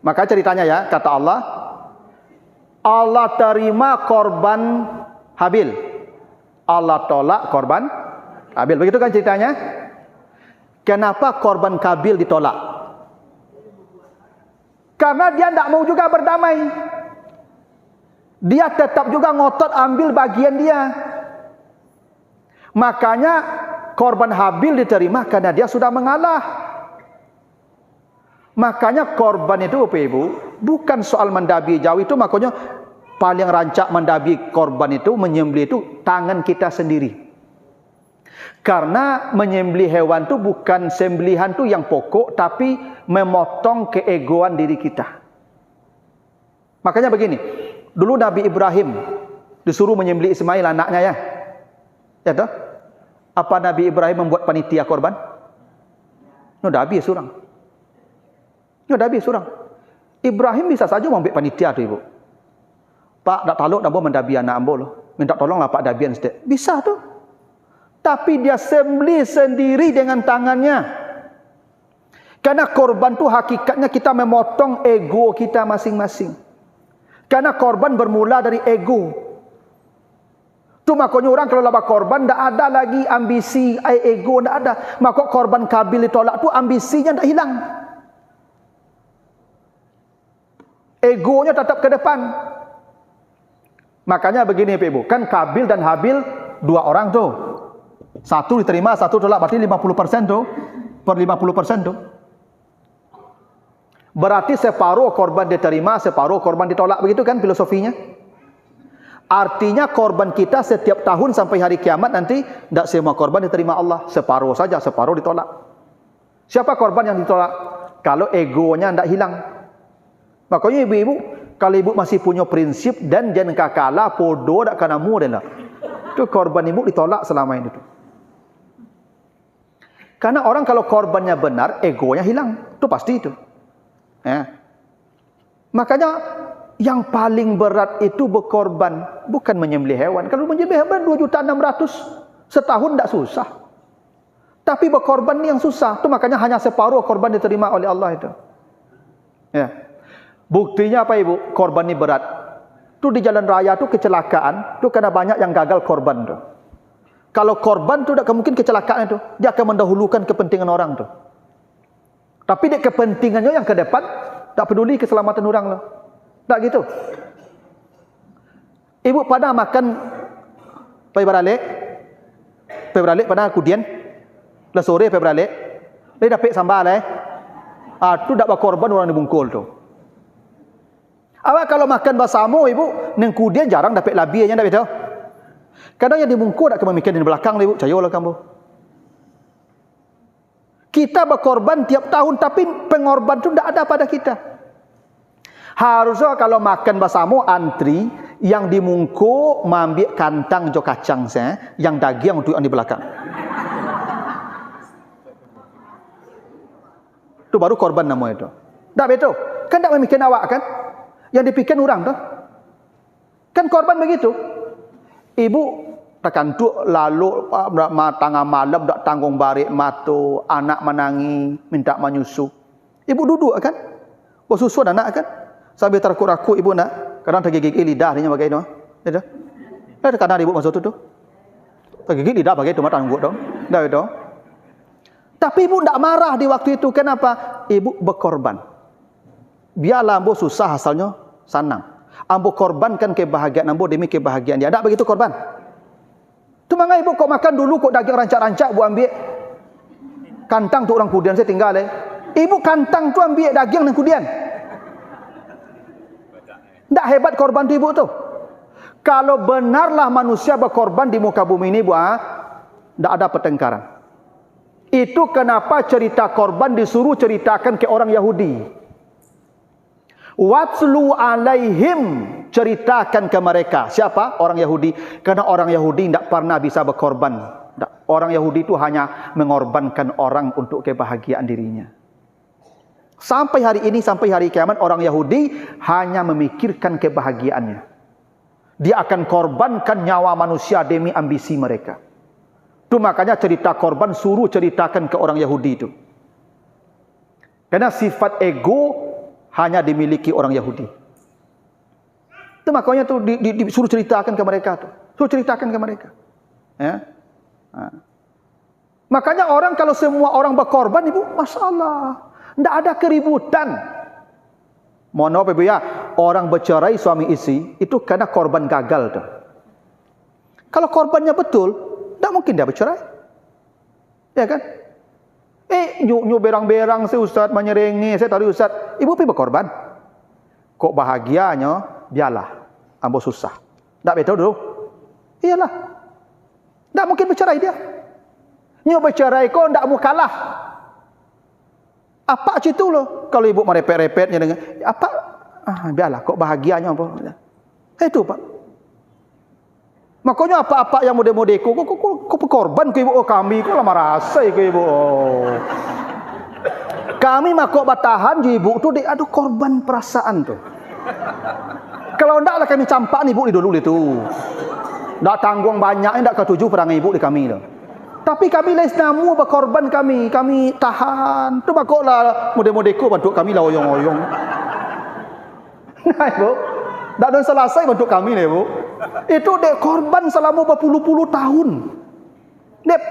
maka ceritanya ya, kata Allah, Allah terima korban Habil, Allah tolak korban Habil. Begitu kan ceritanya? Kenapa korban Kabil ditolak? Karena dia tidak mau juga berdamai. Dia tetap juga ngotot ambil bagian dia. Makanya korban Habil diterima karena dia sudah mengalah. Makanya korban itu Bapak Ibu bukan soal mendabi jauh, itu makanya paling rancak mendabi korban itu, menyembelih itu tangan kita sendiri. Karena menyembelih hewan itu bukan sembelihan itu yang pokok, tapi memotong keegoan diri kita. Makanya begini, dulu Nabi Ibrahim disuruh menyembelih Ismail anaknya ya. Ya toh? Apa Nabi Ibrahim membuat panitia korban? Sudah habis surang. Sudah habis surang. Ibrahim bisa saja membuat panitia tu ibu. Pak, tak taluk nak mendabi anak ambo loh. Minta tolonglah Pak dabian sedek. Bisa tu. Tapi dia sembelih sendiri dengan tangannya. Karena korban tu hakikatnya kita memotong ego kita masing-masing. Karena korban bermula dari ego. Tu makanya orang kalau labak korban tak ada lagi ambisi, ego tak ada. Maka korban Kabil ditolak tu ambisinya tak hilang. Egonya tetap ke depan. Makanya begini Ibu, kan Kabil dan Habil dua orang tu. Satu diterima, satu tolak, berarti 50% tu. Per 50% tu. Berarti separuh korban diterima, separuh korban ditolak. Begitu kan filosofinya? Artinya korban kita setiap tahun sampai hari kiamat nanti tidak semua korban diterima Allah. Separuh saja, separuh ditolak. Siapa korban yang ditolak? Kalau egonya tidak hilang. Makanya ibu-ibu, kalau ibu masih punya prinsip dan jangan kakala, podo tak kena mu dah. Itu korban ibu ditolak selama ini tu. Karena orang kalau korbannya benar, egonya hilang. Itu pasti itu. Ya. Makanya yang paling berat itu berkorban, bukan menyembelih hewan. Kalau menyembelih hewan 2.600.000 setahun tidak susah. Tapi berkorban ni yang susah. Itu makanya hanya separuh korban diterima oleh Allah itu. Ya. Buktinya apa ibu? Korban ini berat. Itu di jalan raya itu kecelakaan. Itu karena banyak yang gagal korban itu. Kalau korban itu tidak mungkin kecelakaan itu. Dia akan mendahulukan kepentingan orang itu. Tapi dia kepentingannya yang ke depan, tak peduli keselamatan orang loh. Tak gitu. Ibu pada makan pergi beralik pada kudian. Lah sore pergi beralik. Dia dapat sambal Tu dak berkorban orang dibungkul tu. Awak kalau makan basamo ibu, neng kudian jarang dapat labianya dak betul. Kadang yang dibungkul dak kemamikan di belakang ibu, cayolah kamu. Kita berkorban tiap tahun tapi pengorban tu dak ada pada kita. Harusnya kalau makan basamo antri yang dimungkuk mengambil kantang jo kacang saya, yang daging untuk yang di belakang. Itu baru korban namanya itu. Tak betul. Kan tak memikirkan awak kan? Yang dipikirkan orang tu. Kan korban begitu. Ibu takkan tu lalu tengah malam tak tanggung barik matu, anak menangi, minta menyusu. Ibu duduk kan? Bersusu anak kan? Sambil terkuk-rakuk ibu nak. Kadang tergigit lidah dia bagai tu. Ya. Ada kadang ibu masuk tu. Tergigit lidah bagai tu mata tangguh tu. Dah itu. Tapi ibu tidak marah di waktu itu. Kenapa? Ibu berkorban. Biarlah ambo susah asalnya senang. Ambo korbankan kebahagiaan ambo demi kebahagiaan dia. Tak begitu korban. Tu mangga ibu kok makan dulu kok daging rancak-rancak bu ambil. Kantang tu orang kudian saya tinggal Ibu kantang tu ambil daging dan kudian. Tak hebat korban tu ibu tu. Kalau benarlah manusia berkorban di muka bumi ini bu, tak ada pertengkaran. Itu kenapa cerita korban disuruh ceritakan ke orang Yahudi. Watslu alaihim, ceritakan ke mereka. Siapa? Orang Yahudi. Karena orang Yahudi tidak pernah bisa berkorban. Orang Yahudi itu hanya mengorbankan orang untuk kebahagiaan dirinya. Sampai hari ini, sampai hari kiamat, orang Yahudi hanya memikirkan kebahagiaannya. Dia akan korbankan nyawa manusia demi ambisi mereka. Itu makanya cerita korban suruh ceritakan ke orang Yahudi itu. Karena sifat ego hanya dimiliki orang Yahudi. Itu makanya tu disuruh ceritakan ke mereka tu. Suruh ceritakan ke mereka. Ya. Makanya orang kalau semua orang berkorban ibu, masalah. Tidak ada keributan. Mohon maaf ibu ya, orang bercerai suami isteri itu karena korban gagal tu. Kalau korbannya betul, tidak mungkin dia bercerai. Ya kan? Nyu berang-berang saya ustaz menyerengi, saya tadi ustaz, ibu pergi berkorban. Kok bahagianya, biarlah. Ambo susah. Tak betul dulu. Iyalah. Tak mungkin bercerai dia. Nyu bercerai kok tak mau kalah. Apa cerita lo? Kalau ibu merepet-repetnya dengan apa? Biarlah. Kok bahagianya apa? Itu pak. Makanya apa-apa yang mode-mode kok berkorban ke ibu kami kok lama rasa ke ibu. Kami makok batahan je ibu tu dia ada korban perasaan tu. Kalau ndaklah kami campak ibu di dulu itu. Ndak tanggung banyak ndak ketujuh perangai ibu di kami tu. Tapi kami les namu berkorban kami tahan. Tu makoklah mode-mode ko bantu kami lah oyong-oyong. Nah ibu, ndak ada selesai bantu kami ni ibu. Itu dek korban selama berpuluh-puluh tahun. Dek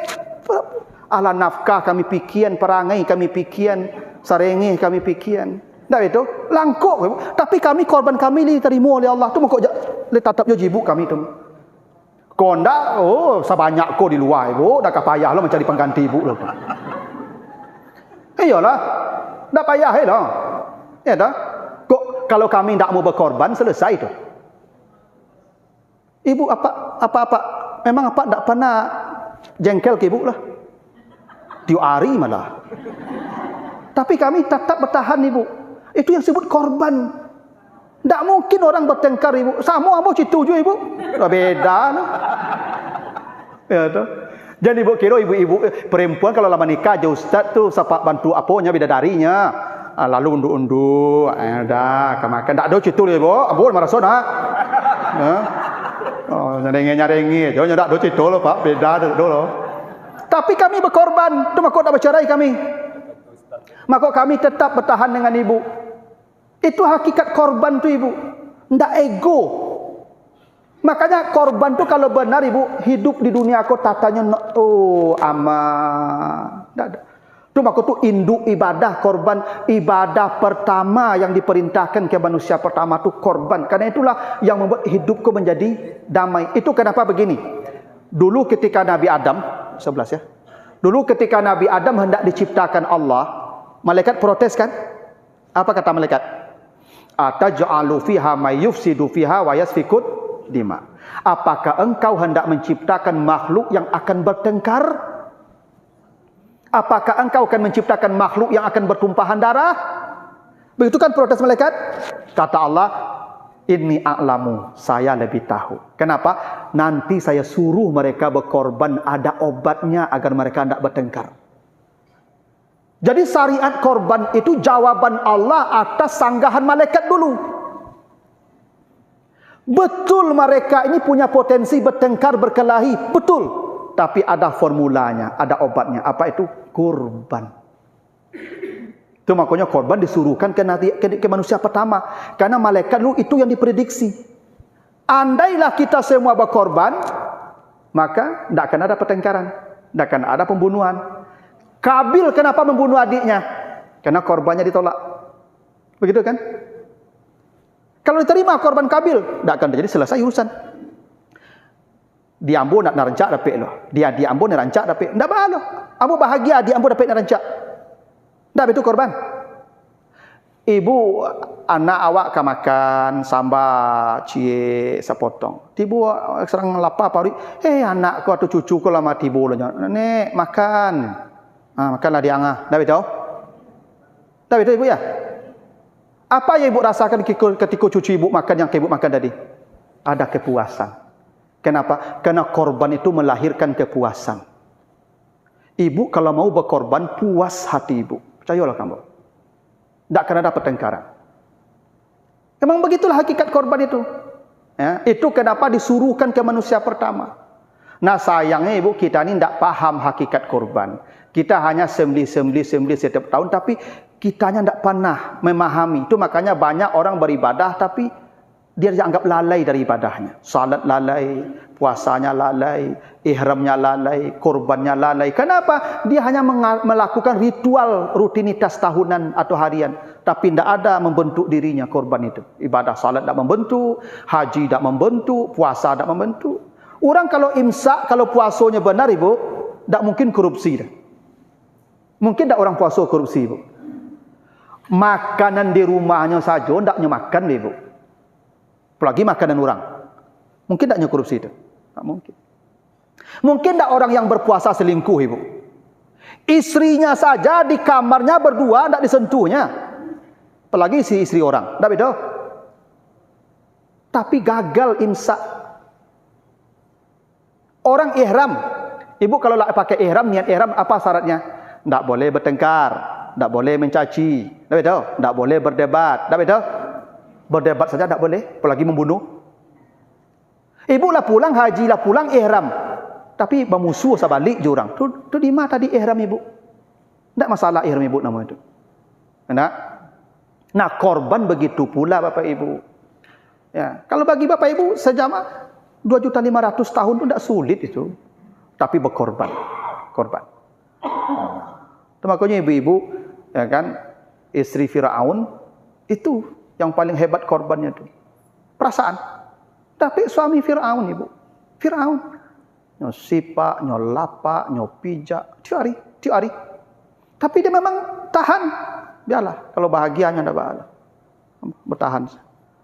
ala nafkah kami pikian, perangai kami pikian, sarengih kami pikian. Dah itu langkuk. Tapi kami korban kami diterima oleh Allah. Tu mengko le tatap jo ibu kami tu. Konda sebanyak ko di luar ibu, dah payah lah mencari pengganti ibu lah. Iyalah. Dah payah dah. Ya dah. Kok kalau kami tak mau berkorban selesai tu. Ibu apa memang apa tak pernah jengkel ke ibu lah. Tiap hari malah. Tapi kami tetap bertahan ibu. Itu yang disebut korban. Tak mungkin orang bertengkar ibu. Sama ambo setuju ibu. Beda lah. Ya tu. Jadi ibu kira ibu-ibu perempuan kalau lama nikah je ustaz tu siapa bantu apanya bidadarinya. Lalu undur-undur. Dah makan. Tak ada cerita ibu. Ambo marah sona. Nyarengi. Jangan tak ada cerita lah pak. Beda dulu. Tapi kami berkorban. Tu makok tak bercerai kami. Makok kami tetap bertahan dengan ibu. Itu hakikat korban tu ibu. Ndak ego. Makanya korban tu kalau benar ibu hidup di dunia aku tatanya aman. Ndak ada. Tu makok tu induk ibadah korban. Ibadah pertama yang diperintahkan ke manusia pertama tu korban. Karena itulah yang membuat hidupku menjadi damai. Itu kenapa begini. Dulu ketika Nabi Adam 11 ya. Dulu ketika Nabi Adam hendak diciptakan Allah, Malaikat protes kan? Apa kata malaikat? Ataj'alu fiha may yufsidu fiha wa yasfikut dima. Apakah engkau hendak menciptakan makhluk yang akan bertengkar? Apakah engkau akan menciptakan makhluk yang akan bertumpahan darah? Begitu kan protes malaikat? Kata Allah, inni a'lamu, saya lebih tahu. Kenapa? Nanti saya suruh mereka berkorban, ada obatnya agar mereka tidak bertengkar. Jadi syariat korban itu jawaban Allah atas sanggahan malaikat dulu. Betul mereka ini punya potensi bertengkar, berkelahi, betul. Tapi ada formulanya, ada obatnya. Apa itu? Korban. Itu makanya korban disuruhkan ke manusia pertama. Karena malaikat dulu itu yang diprediksi. Andailah kita semua berkorban, maka tidak akan ada pertengkaran, tidak akan ada pembunuhan. Kabil kenapa membunuh adiknya? Karena korbannya ditolak. Begitu kan? Kalau diterima korban Kabil, tidak akan terjadi, selesai urusan. Di ambo nak narancak dapat loh. Dia di ambo narancak dapat. Tidak bahagia. Ambo bahagia di ambo dapat narancak. Dah itu korban. Ibu anak awak kan makan sambal cie sepotong. Tibu serang lapar pari. Anak kau atau cucu kau lama tibu lonya. Nek makan. Makanlah dia angah. Dah tahu? Dah tahu ibu ya? Apa yang ibu rasakan ketika cucu ibu makan yang ibu makan tadi? Ada kepuasan. Kenapa? Karena korban itu melahirkan kepuasan. Ibu kalau mau berkorban, puas hati ibu. Percayalah kamu. Tidak akan ada pertengkaran. Memang begitulah hakikat korban itu. Ya, itu kenapa disuruhkan ke manusia pertama. Nah sayangnya ibu, kita ini tidak paham hakikat korban. Kita hanya sembelih setiap tahun, tapi kitanya tidak pernah memahami. Itu makanya banyak orang beribadah, tapi dia dianggap lalai dari ibadahnya. Salat lalai, puasanya lalai, ihramnya lalai, korbannya lalai. Kenapa? Dia hanya melakukan ritual rutinitas tahunan atau harian, tapi tidak ada membentuk dirinya korban itu. Ibadah salat tidak membentuk, haji tidak membentuk, puasa tidak membentuk. Orang kalau imsak, kalau puasanya benar ibu, tidak mungkin korupsi dah. Mungkin tak orang puasa korupsi ibu. Makanan di rumahnya saja tidak makan ibu. Apalagi makanan orang. Mungkin tak korupsi itu. Tak mungkin. Mungkin tak orang yang berpuasa selingkuh ibu. Istrinya saja di kamarnya berdua tidak disentuhnya. Apalagi si istri orang. Tak betul. Tapi gagal imsak. Orang ihram. Ibu kalau pakai ihram, niat ihram apa syaratnya? Tak boleh bertengkar, tak boleh mencaci, tak betul? Tak boleh berdebat, tak betul? Berdebat saja tak boleh, apalagi membunuh. Ibu lah pulang, haji lah pulang, ihram. Tapi bermusuh sebalik jurang. Tu di mana tadi ihram ibu? Tak masalah ihram ibu nama itu. Nah, korban begitu pula Bapak Ibu. Ya, kalau bagi Bapak Ibu sejamaah 2.500.000 tahun itu tidak sulit itu. Tapi berkorban. Korban. Makanya ibu-ibu, ya kan, istri Firaun itu yang paling hebat korbannya itu. Perasaan. Tapi suami Firaun ibu. Firaun. Nyo sipak, nyo lapak, nyo pijak. Tiap hari. Tapi dia memang tahan. Biarlah. Kalau bahagianya tidak bahagia. Bertahan.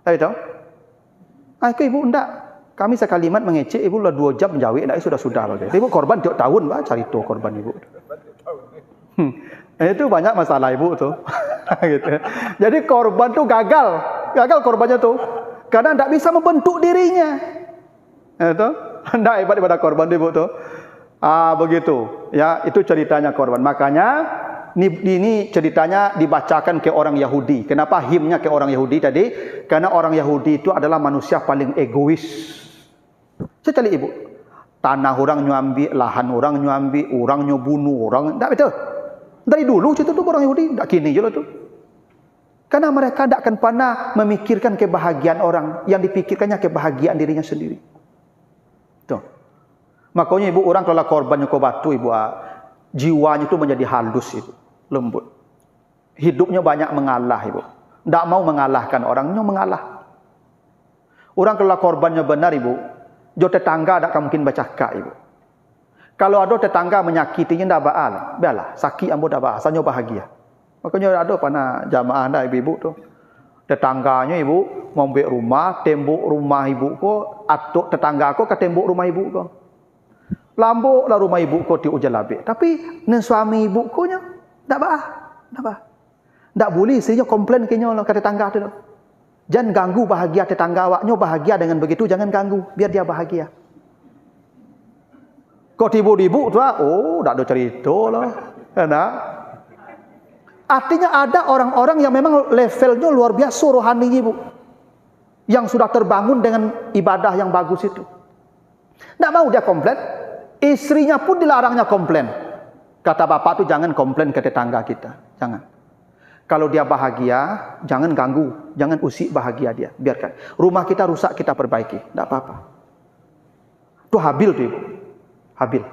Tapi tahu? Ke ibu enggak. Kami sekalimat mengecek ibu lah 2 jam menjawab. Enggak, sudah. Ibu korban tiap tahun. Cari tu korban ibu. Itu banyak masalah ibu tu. Gitu. Jadi korban tu gagal korbannya tu, karena tidak bisa membentuk dirinya. Itu tidak hebat daripada korban ibu tu. Begitu. Ya, itu ceritanya korban. Makanya ini ceritanya dibacakan ke orang Yahudi. Kenapa himnya ke orang Yahudi tadi? Karena orang Yahudi itu adalah manusia paling egois. Saya cari ibu. Tanah orang nyambi, lahan orang nyambi, orang nyobunuh orang. Tak betul. Dari dulu cerita tu orang Yahudi, tak kini je lah tu. Karena mereka tak akan pernah memikirkan kebahagiaan orang, yang dipikirkannya kebahagiaan dirinya sendiri. Tuh. Makanya ibu orang kalau korban nyoko batu ibu, jiwanya itu menjadi halus itu, lembut. Hidupnya banyak mengalah ibu. Tak mau mengalahkan orangnya, mengalah. Orang kalau korbannya benar ibu, jo tetangga tak mungkin bercakap ibu. Kalau ada tetangga menyakitinya tak baal, biarlah sakit ambo tak baal, asalnya bahagia. Makanya ada pana jamaah anda ibu-ibu tu. Tetangganya ibu membeli rumah, tembok rumah ibu ko, atuk tetangga ko ke tembok rumah ibu ko. Lambuk lah rumah ibu ko di ujar labik. Tapi nen suami ibu ko nya tak bah, tak bah. Tak boleh istrinya komplain kenyo lah ke tetangga tu. Jangan ganggu bahagia tetangga awaknya, bahagia dengan begitu jangan ganggu, biar dia bahagia. Kau tibu-tibu tu oh tak ada cerita lah. Enak. Artinya ada orang-orang yang memang levelnya luar biasa rohani ibu. Yang sudah terbangun dengan ibadah yang bagus itu. Tak mau dia komplain. Istrinya pun dilarangnya komplain. Kata bapak tu jangan komplain ke tetangga kita. Jangan. Kalau dia bahagia, jangan ganggu. Jangan usik bahagia dia. Biarkan. Rumah kita rusak, kita perbaiki. Tak apa-apa. Itu Habil tu ibu. Habil.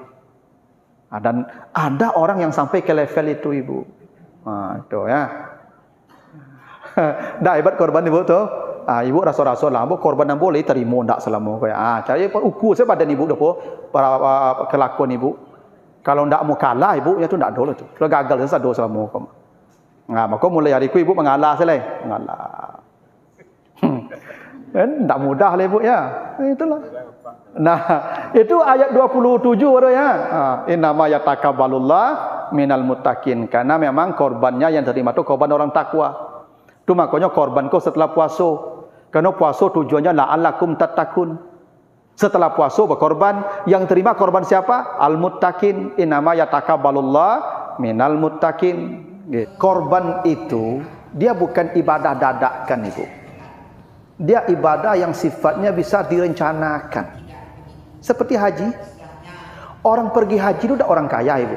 Dan ada orang yang sampai ke level itu ibu. Itu ya. Dah hebat korban ibu tu. Ibu rasa-rasa lah, korban yang boleh terima tak selama kau ya. Cari ukur saya badan ibu depo para kelakuan ibu. Kalau ndak mau kalah ibu ya tu ndak dole tu. Kalau gagal saya dosa selama kau. Maka mulai hari ku ibu mengalah selai. Mengalah. Ndak mudah lah ibu ya. Itulah. Nah, itu ayat 27 ada ya. Innama yatakabbalullah minal muttaqin. Karena memang korbannya yang terima itu korban orang takwa. Itu makanya korban kau setelah puasa. Karena puasa tujuannya la'allakum tattaqun. Setelah puasa berkorban, yang terima korban siapa? Al-muttaqin. Innama yatakabbalullah minal muttaqin. Korban itu dia bukan ibadah dadakan ibu. Dia ibadah yang sifatnya bisa direncanakan. Seperti haji. Orang pergi haji itu tidak orang kaya ibu.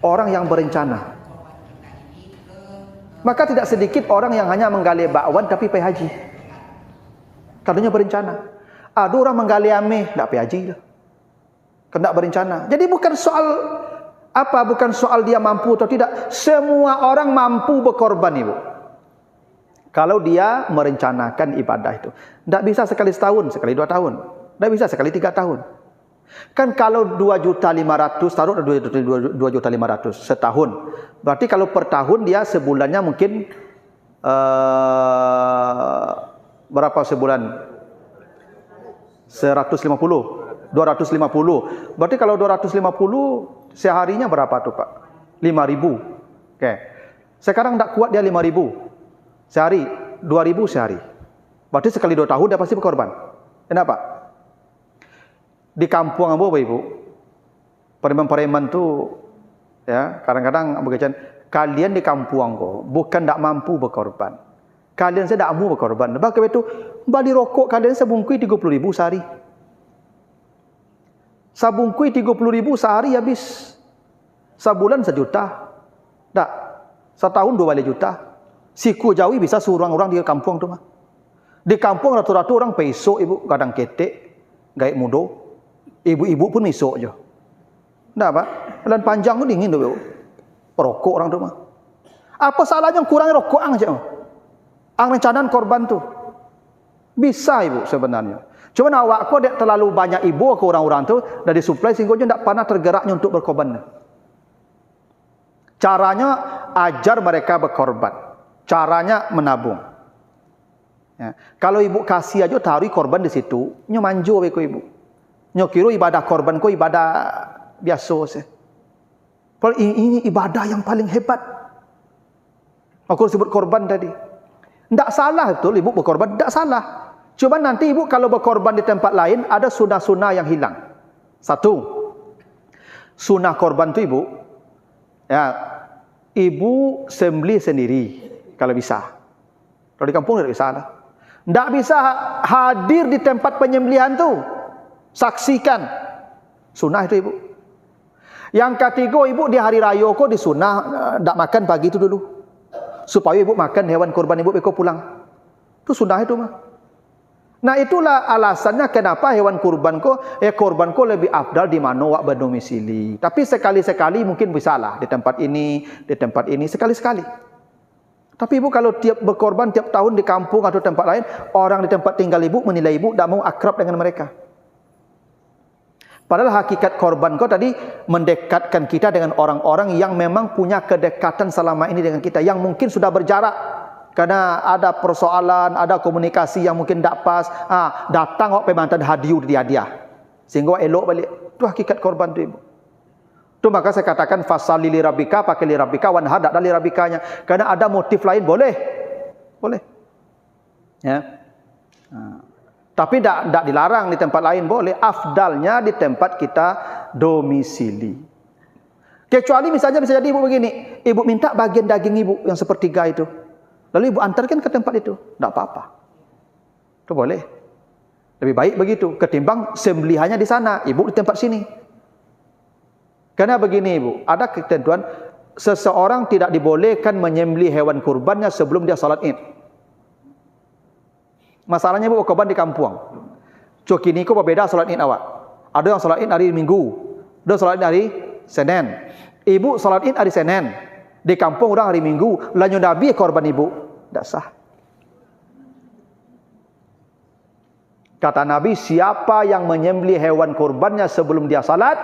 Orang yang berencana. Maka tidak sedikit orang yang hanya menggali bakwan tapi pergi haji. Karena berencana. Ada orang menggali ameh tidak pergi haji lah. Kena berencana. Jadi bukan soal apa, bukan soal dia mampu atau tidak. Semua orang mampu berkorban ibu. Kalau dia merencanakan ibadah itu. Tidak bisa sekali setahun, sekali 2 tahun. Tidak bisa sekali 3 tahun. Kan kalau 2.500.000 taruh 2.500.000 setahun. Berarti kalau per tahun dia sebulannya mungkin berapa sebulan? 150, 250. Berarti kalau 250 seharinya berapa tuh Pak? 5.000. Oke. Sekarang tak kuat dia 5.000 sehari, 2.000 sehari. Berarti sekali 2 tahun dia pasti berkorban. Kenapa? Di kampung apa ibu? Preman-preman tu ya kadang-kadang begitu. Kalian di kampung kok bukan tak mampu berkorban. Kalian saya tak mampu berkorban. Sebab itu beli rokok kalian sebungkui 30.000 sehari. Sabungkui 30.000 sehari habis. Sebulan 1 juta. Tak. Setahun 2 juta. Siku Jawi bisa suruh orang di kampung tu mah. Di kampung rata-rata orang peso ibu kadang ketek, gaib mudo. Ibu-ibu pun esok je. Nah, Pak. Bulan panjang tu dingin tu, Bu. Perokok orang tu mah. Apa salahnya kurang rokok aja? Ang rencanaan korban tu. Bisa ibu sebenarnya. Cuma awak kau dek terlalu banyak ibu ke orang-orang tu dari suplai sehingga dia tak pernah tergeraknya untuk berkorban. Caranya ajar mereka berkorban. Caranya menabung. Ya. Kalau ibu kasih aja taruh korban di situ, nyo manjo beko ibu. Nyo kira ibadah korban ko ibadah biasa se. Kalau ini ibadah yang paling hebat. Aku sebut korban tadi. Tidak salah betul ibu berkorban, tidak salah. Cuma nanti ibu kalau berkorban di tempat lain ada sunah-sunah yang hilang. Satu, sunah korban tu ibu, ya ibu sembelih sendiri kalau bisa. Kalau di kampung tidak bisa lah. Tidak bisa hadir di tempat penyembelihan tu. Saksikan sunah itu ibu. Yang ketiga ibu di hari raya kok di sunah tak makan pagi itu dulu supaya ibu makan hewan kurban ibu beko pulang. Itu sunah itu mah. Nah itulah alasannya kenapa hewan kurban ko lebih afdal di mana wak berdomisili. Tapi sekali-sekali mungkin bisa lah di tempat ini sekali-sekali. Tapi ibu kalau tiap berkorban tiap tahun di kampung atau tempat lain, orang di tempat tinggal ibu menilai ibu tak mau akrab dengan mereka. Padahal hakikat korban kau tadi mendekatkan kita dengan orang-orang yang memang punya kedekatan selama ini dengan kita, yang mungkin sudah berjarak karena ada persoalan, ada komunikasi yang mungkin tak pas. Datang awak pemantan hadiah dia, sehingga awak elok balik. Itu hakikat korban tu, ibu. Tu maka saya katakan fasali li rabbika, pakai li rabbika, wanhar tak li rabbikanya. Karena ada motif lain boleh. Ya. Tapi tidak dilarang di tempat lain, boleh. Afdalnya di tempat kita domisili. Kecuali misalnya bisa jadi ibu begini, ibu minta bagian daging ibu yang sepertiga itu, lalu ibu antarkan ke tempat itu, tidak apa-apa. Itu boleh. Lebih baik begitu ketimbang sembelihannya di sana, ibu di tempat sini. Karena begini ibu, ada ketentuan seseorang tidak dibolehkan menyembelih hewan kurbannya sebelum dia salat Id. Masalahnya ibu korban di kampung. Cok ini kok berbeda salat Id awak. Ada yang salat Id hari Minggu, ada salat Id hari Senin. Ibu salat Id hari Senin. Di kampung orang hari Minggu, lanjut Nabi korban ibu, tidak sah. Kata Nabi, siapa yang menyembelih hewan kurbannya sebelum dia salat,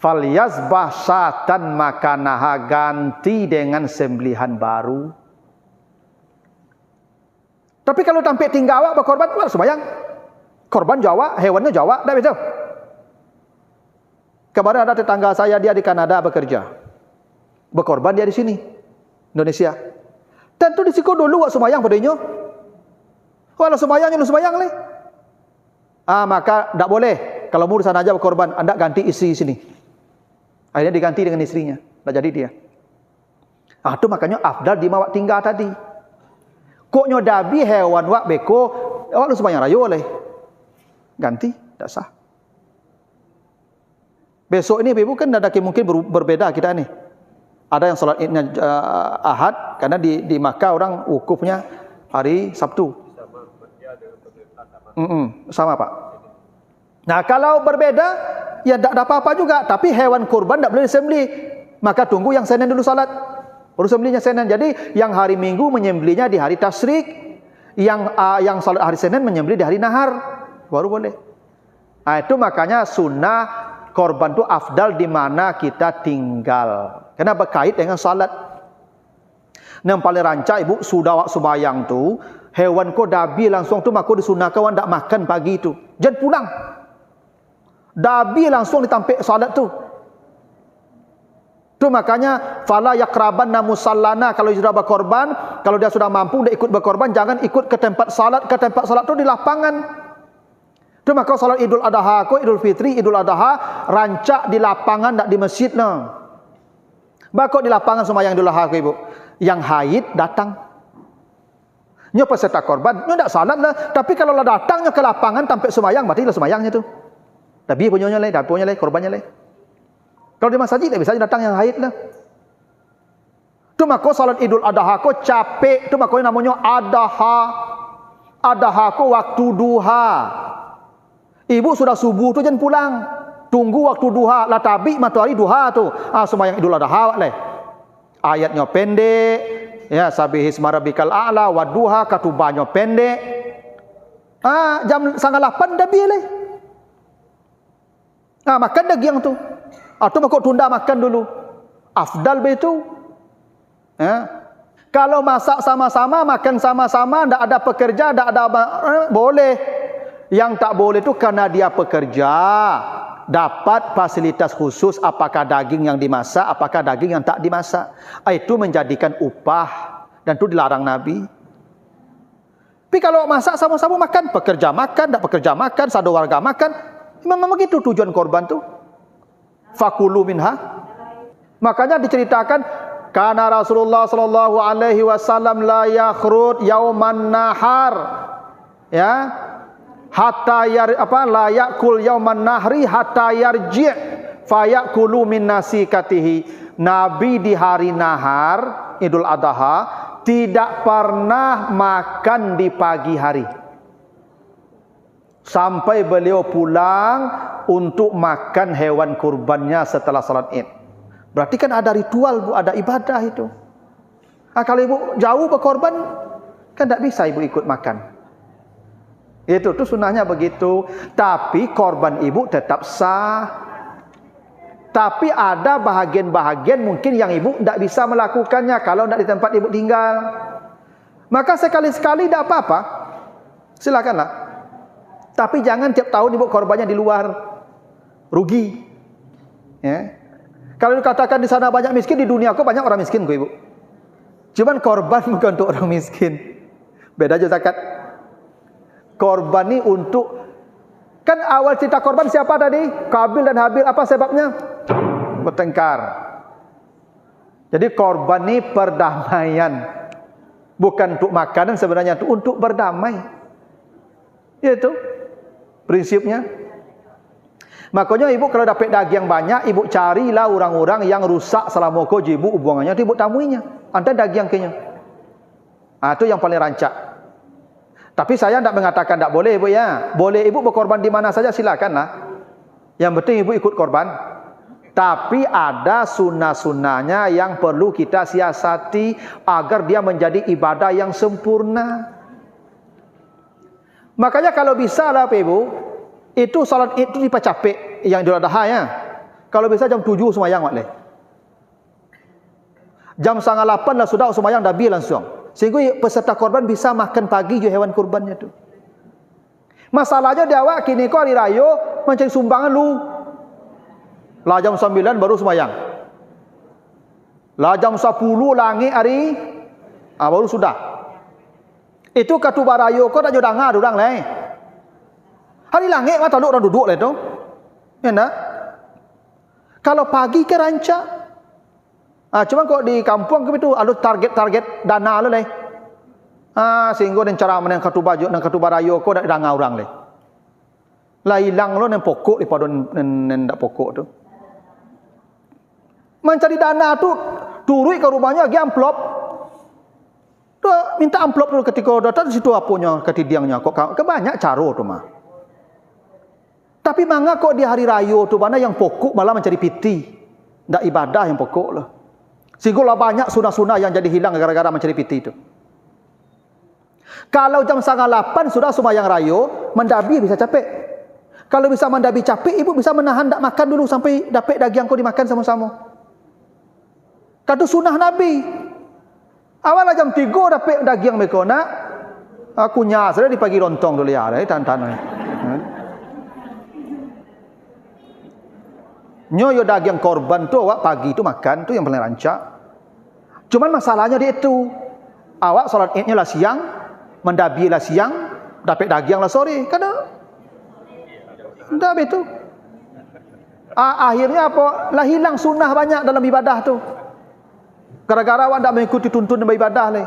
falyazbah syatan, maka naha ganti dengan sembelihan baru. Tapi kalau tampil tinggal awak berkorban, wah sembahyang. Korban Jawa, hewannya Jawa, dah betul. Kemarin ada tetangga saya, dia di Kanada bekerja. Berkorban dia di sini, Indonesia. Tentu di siku dulu wak sembahyang padanya. Walau sembahyangnya lu sembahyang leh. Maka tak boleh. Kalau mu di sana aja berkorban, anda ganti istri sini. Akhirnya diganti dengan istrinya. Tak jadi dia. Itu makanya afdal di mawak tinggal tadi. Kok nyodabi hewan wak beko, awak lu sembahyang rayu oleh. Ganti, tak sah. Besok ini ibu kan ada mungkin berbeda kita nih. Ada yang salat Idnya Ahad, karena di Makkah orang wukufnya hari Sabtu. Sama Pak. Nah kalau berbeda, ya tak ada apa-apa juga. Tapi hewan kurban tak boleh disembelih. Maka tunggu yang Senin dulu salat. Baru sembelihnya Senin. Jadi yang hari Minggu menyembelihnya di hari Tasyrik, yang salat hari Senin menyembelih di hari Nahar, baru boleh. Itu makanya sunnah korban itu afdal di mana kita tinggal. Karena berkait dengan salat. Yang paling rancak ibu sudah wak sembahyang tu, hewan ko dabi langsung tu maka disunahkan wan tak makan pagi itu. Jangan pulang. Dabi langsung ditampik salat tu. Itu makanya fala yakrabanna musallana, kalau sudah berkorban, kalau dia sudah mampu dia ikut berkorban, jangan ikut ke tempat salat tu di lapangan. Itu maka salat Idul Adha ko Idul Fitri, Idul Adha rancak di lapangan, tak di masjid nah. Bakok di lapangan sembahyang Idul Adha ko ibu. Yang haid datang. Nyo peserta korban, nyo tak salat lah, tapi kalau lah datangnya ke lapangan tampik sembahyang, berarti lah sembahyangnya tu. Tapi punya le, dapurnya le, korbannya le. Kalau di masjid tak bisa datang yang haid lah. Tu maka salat Idul Adha ko capek, tu maka namanya Adha. Adha ko waktu duha. Ibu sudah subuh tu jangan pulang. Tunggu waktu duha, lah tabi matahari duha tu. Sembahyang Idul Adha le. Ayatnya pendek, ya sabihis marabikal a'la wa duha katubanya pendek. Jam 7:30 dah biar le. Makan daging tu. Atau makok tunda makan dulu. Afdal begitu. Kalau masak sama-sama, makan sama-sama, tidak ada pekerja, tidak ada boleh. Yang tak boleh itu karena dia pekerja, dapat fasilitas khusus, apakah daging yang dimasak, apakah daging yang tak dimasak. Itu menjadikan upah, dan itu dilarang Nabi. Tapi kalau masak sama-sama makan, pekerja makan, tak pekerja makan, satu warga makan, memang begitu tujuan korban tu. Fakulu minha. Makanya diceritakan karena Rasulullah sallallahu alaihi wasallam la yakhrud yauman nahar, ya, hatta la yakul yauman nahri hatta yarji' fayakulu min nasikatihi. Nabi di hari nahar Idul Adha tidak pernah makan di pagi hari sampai beliau pulang untuk makan hewan kurbannya setelah salat Id. Berarti kan ada ritual bu, ada ibadah itu. Kalau ibu jauh berkorban, kan tak bisa ibu ikut makan. Itu tuh sunnahnya begitu. Tapi korban ibu tetap sah. Tapi ada bahagian-bahagian mungkin yang ibu tidak bisa melakukannya kalau tidak di tempat ibu tinggal. Maka sekali-sekali tidak apa-apa, silakanlah. Tapi jangan tiap tahun ibu korbannya di luar, rugi. Ya. Kalau dikatakan di sana banyak miskin, di dunia aku banyak orang miskin kok ibu. Cuman korban bukan untuk orang miskin. Beda aja zakat. Korban ini untuk, kan awal cerita korban siapa tadi? Kabil dan Habil, apa sebabnya? Bertengkar. Jadi korban ini perdamaian. Bukan untuk makanan sebenarnya, itu untuk berdamai. Itu prinsipnya. Makanya ibu kalau dapat daging banyak, ibu carilah orang-orang yang rusak selama kau ibu buangannya, itu ibu tamuinya. Anda daging kayaknya. Itu yang paling rancak. Tapi saya tidak mengatakan tidak boleh ibu ya. Boleh ibu berkorban di mana saja silakanlah. Yang penting ibu ikut korban. Tapi ada sunnah-sunnahnya yang perlu kita siasati agar dia menjadi ibadah yang sempurna. Makanya kalau bisa lah ibu, itu salat itu dipacapek yang Idul Adha ya. Kalau bisa jam 7 semayang boleh. Jam 7:30 lah sudah semayang dabi langsung. Sehingga peserta korban bisa makan pagi je hewan kurbannya tu. Masalahnya dia awak kini ko hari raya mencari sumbangan lu. Lah jam 9 baru semayang. Lah jam 10 langit hari baru sudah. Itu katuba raya ko tak jauh dengar orang lain. Hari langit mah tak orang duduk lah tu. Ya nak? Kalau pagi ke rancak. Cuma kok di kampung ke itu ada target dana lah. Sehingga dan cara menang katuba raya ko tak dengar orang lah. Lah hilang lo yang pokok daripada yang tak pokok tu. Mencari dana tu turun ke rumahnya lagi amplop. Tu minta amplop dulu ketika datang situ apunya ketidiangnya kok kebanyak cara tu mah. Tapi mangga kok di hari raya tu mana yang pokok malah mencari piti. Ndak ibadah yang pokok lah. Sehingga banyak sunah-sunah yang jadi hilang gara-gara mencari piti itu. Kalau jam 7:30 sudah sembahyang raya, mendabi bisa capek. Kalau bisa mendabi capek, ibu bisa menahan tak makan dulu sampai dapat daging kau dimakan sama-sama. Kata sunnah Nabi. Awal jam 3 dapat daging mereka nak. Aku nyas sudah di pagi lontong dulu ya, tan-tan. Nyo daging korban tu awak pagi tu makan tu yang paling rancak. Cuman masalahnya dia itu. Awak salat Idnya lah siang, mendabi lah siang, dapat daging lah sore. Kada. Entah betul. Akhirnya apa? Lah hilang sunnah banyak dalam ibadah tu. Gara-gara awak tak mengikuti tuntun dalam ibadah ni.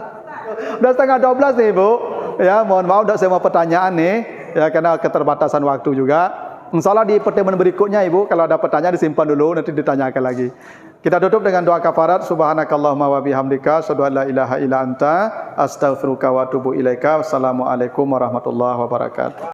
Dah 11:30 ni ibu. Ya, mohon maaf tak saya mau pertanyaan ni. Ya, kerana keterbatasan waktu juga. InsyaAllah di pertemuan berikutnya ibu, kalau ada pertanyaan disimpan dulu, nanti ditanyakan lagi. Kita tutup dengan doa kafarat. Subhanakallahumma wa bihamdika, asyhadu an la ilaha illa anta, astaghfiruka wa atubu ilaika. Wassalamualaikum warahmatullahi wabarakatuh.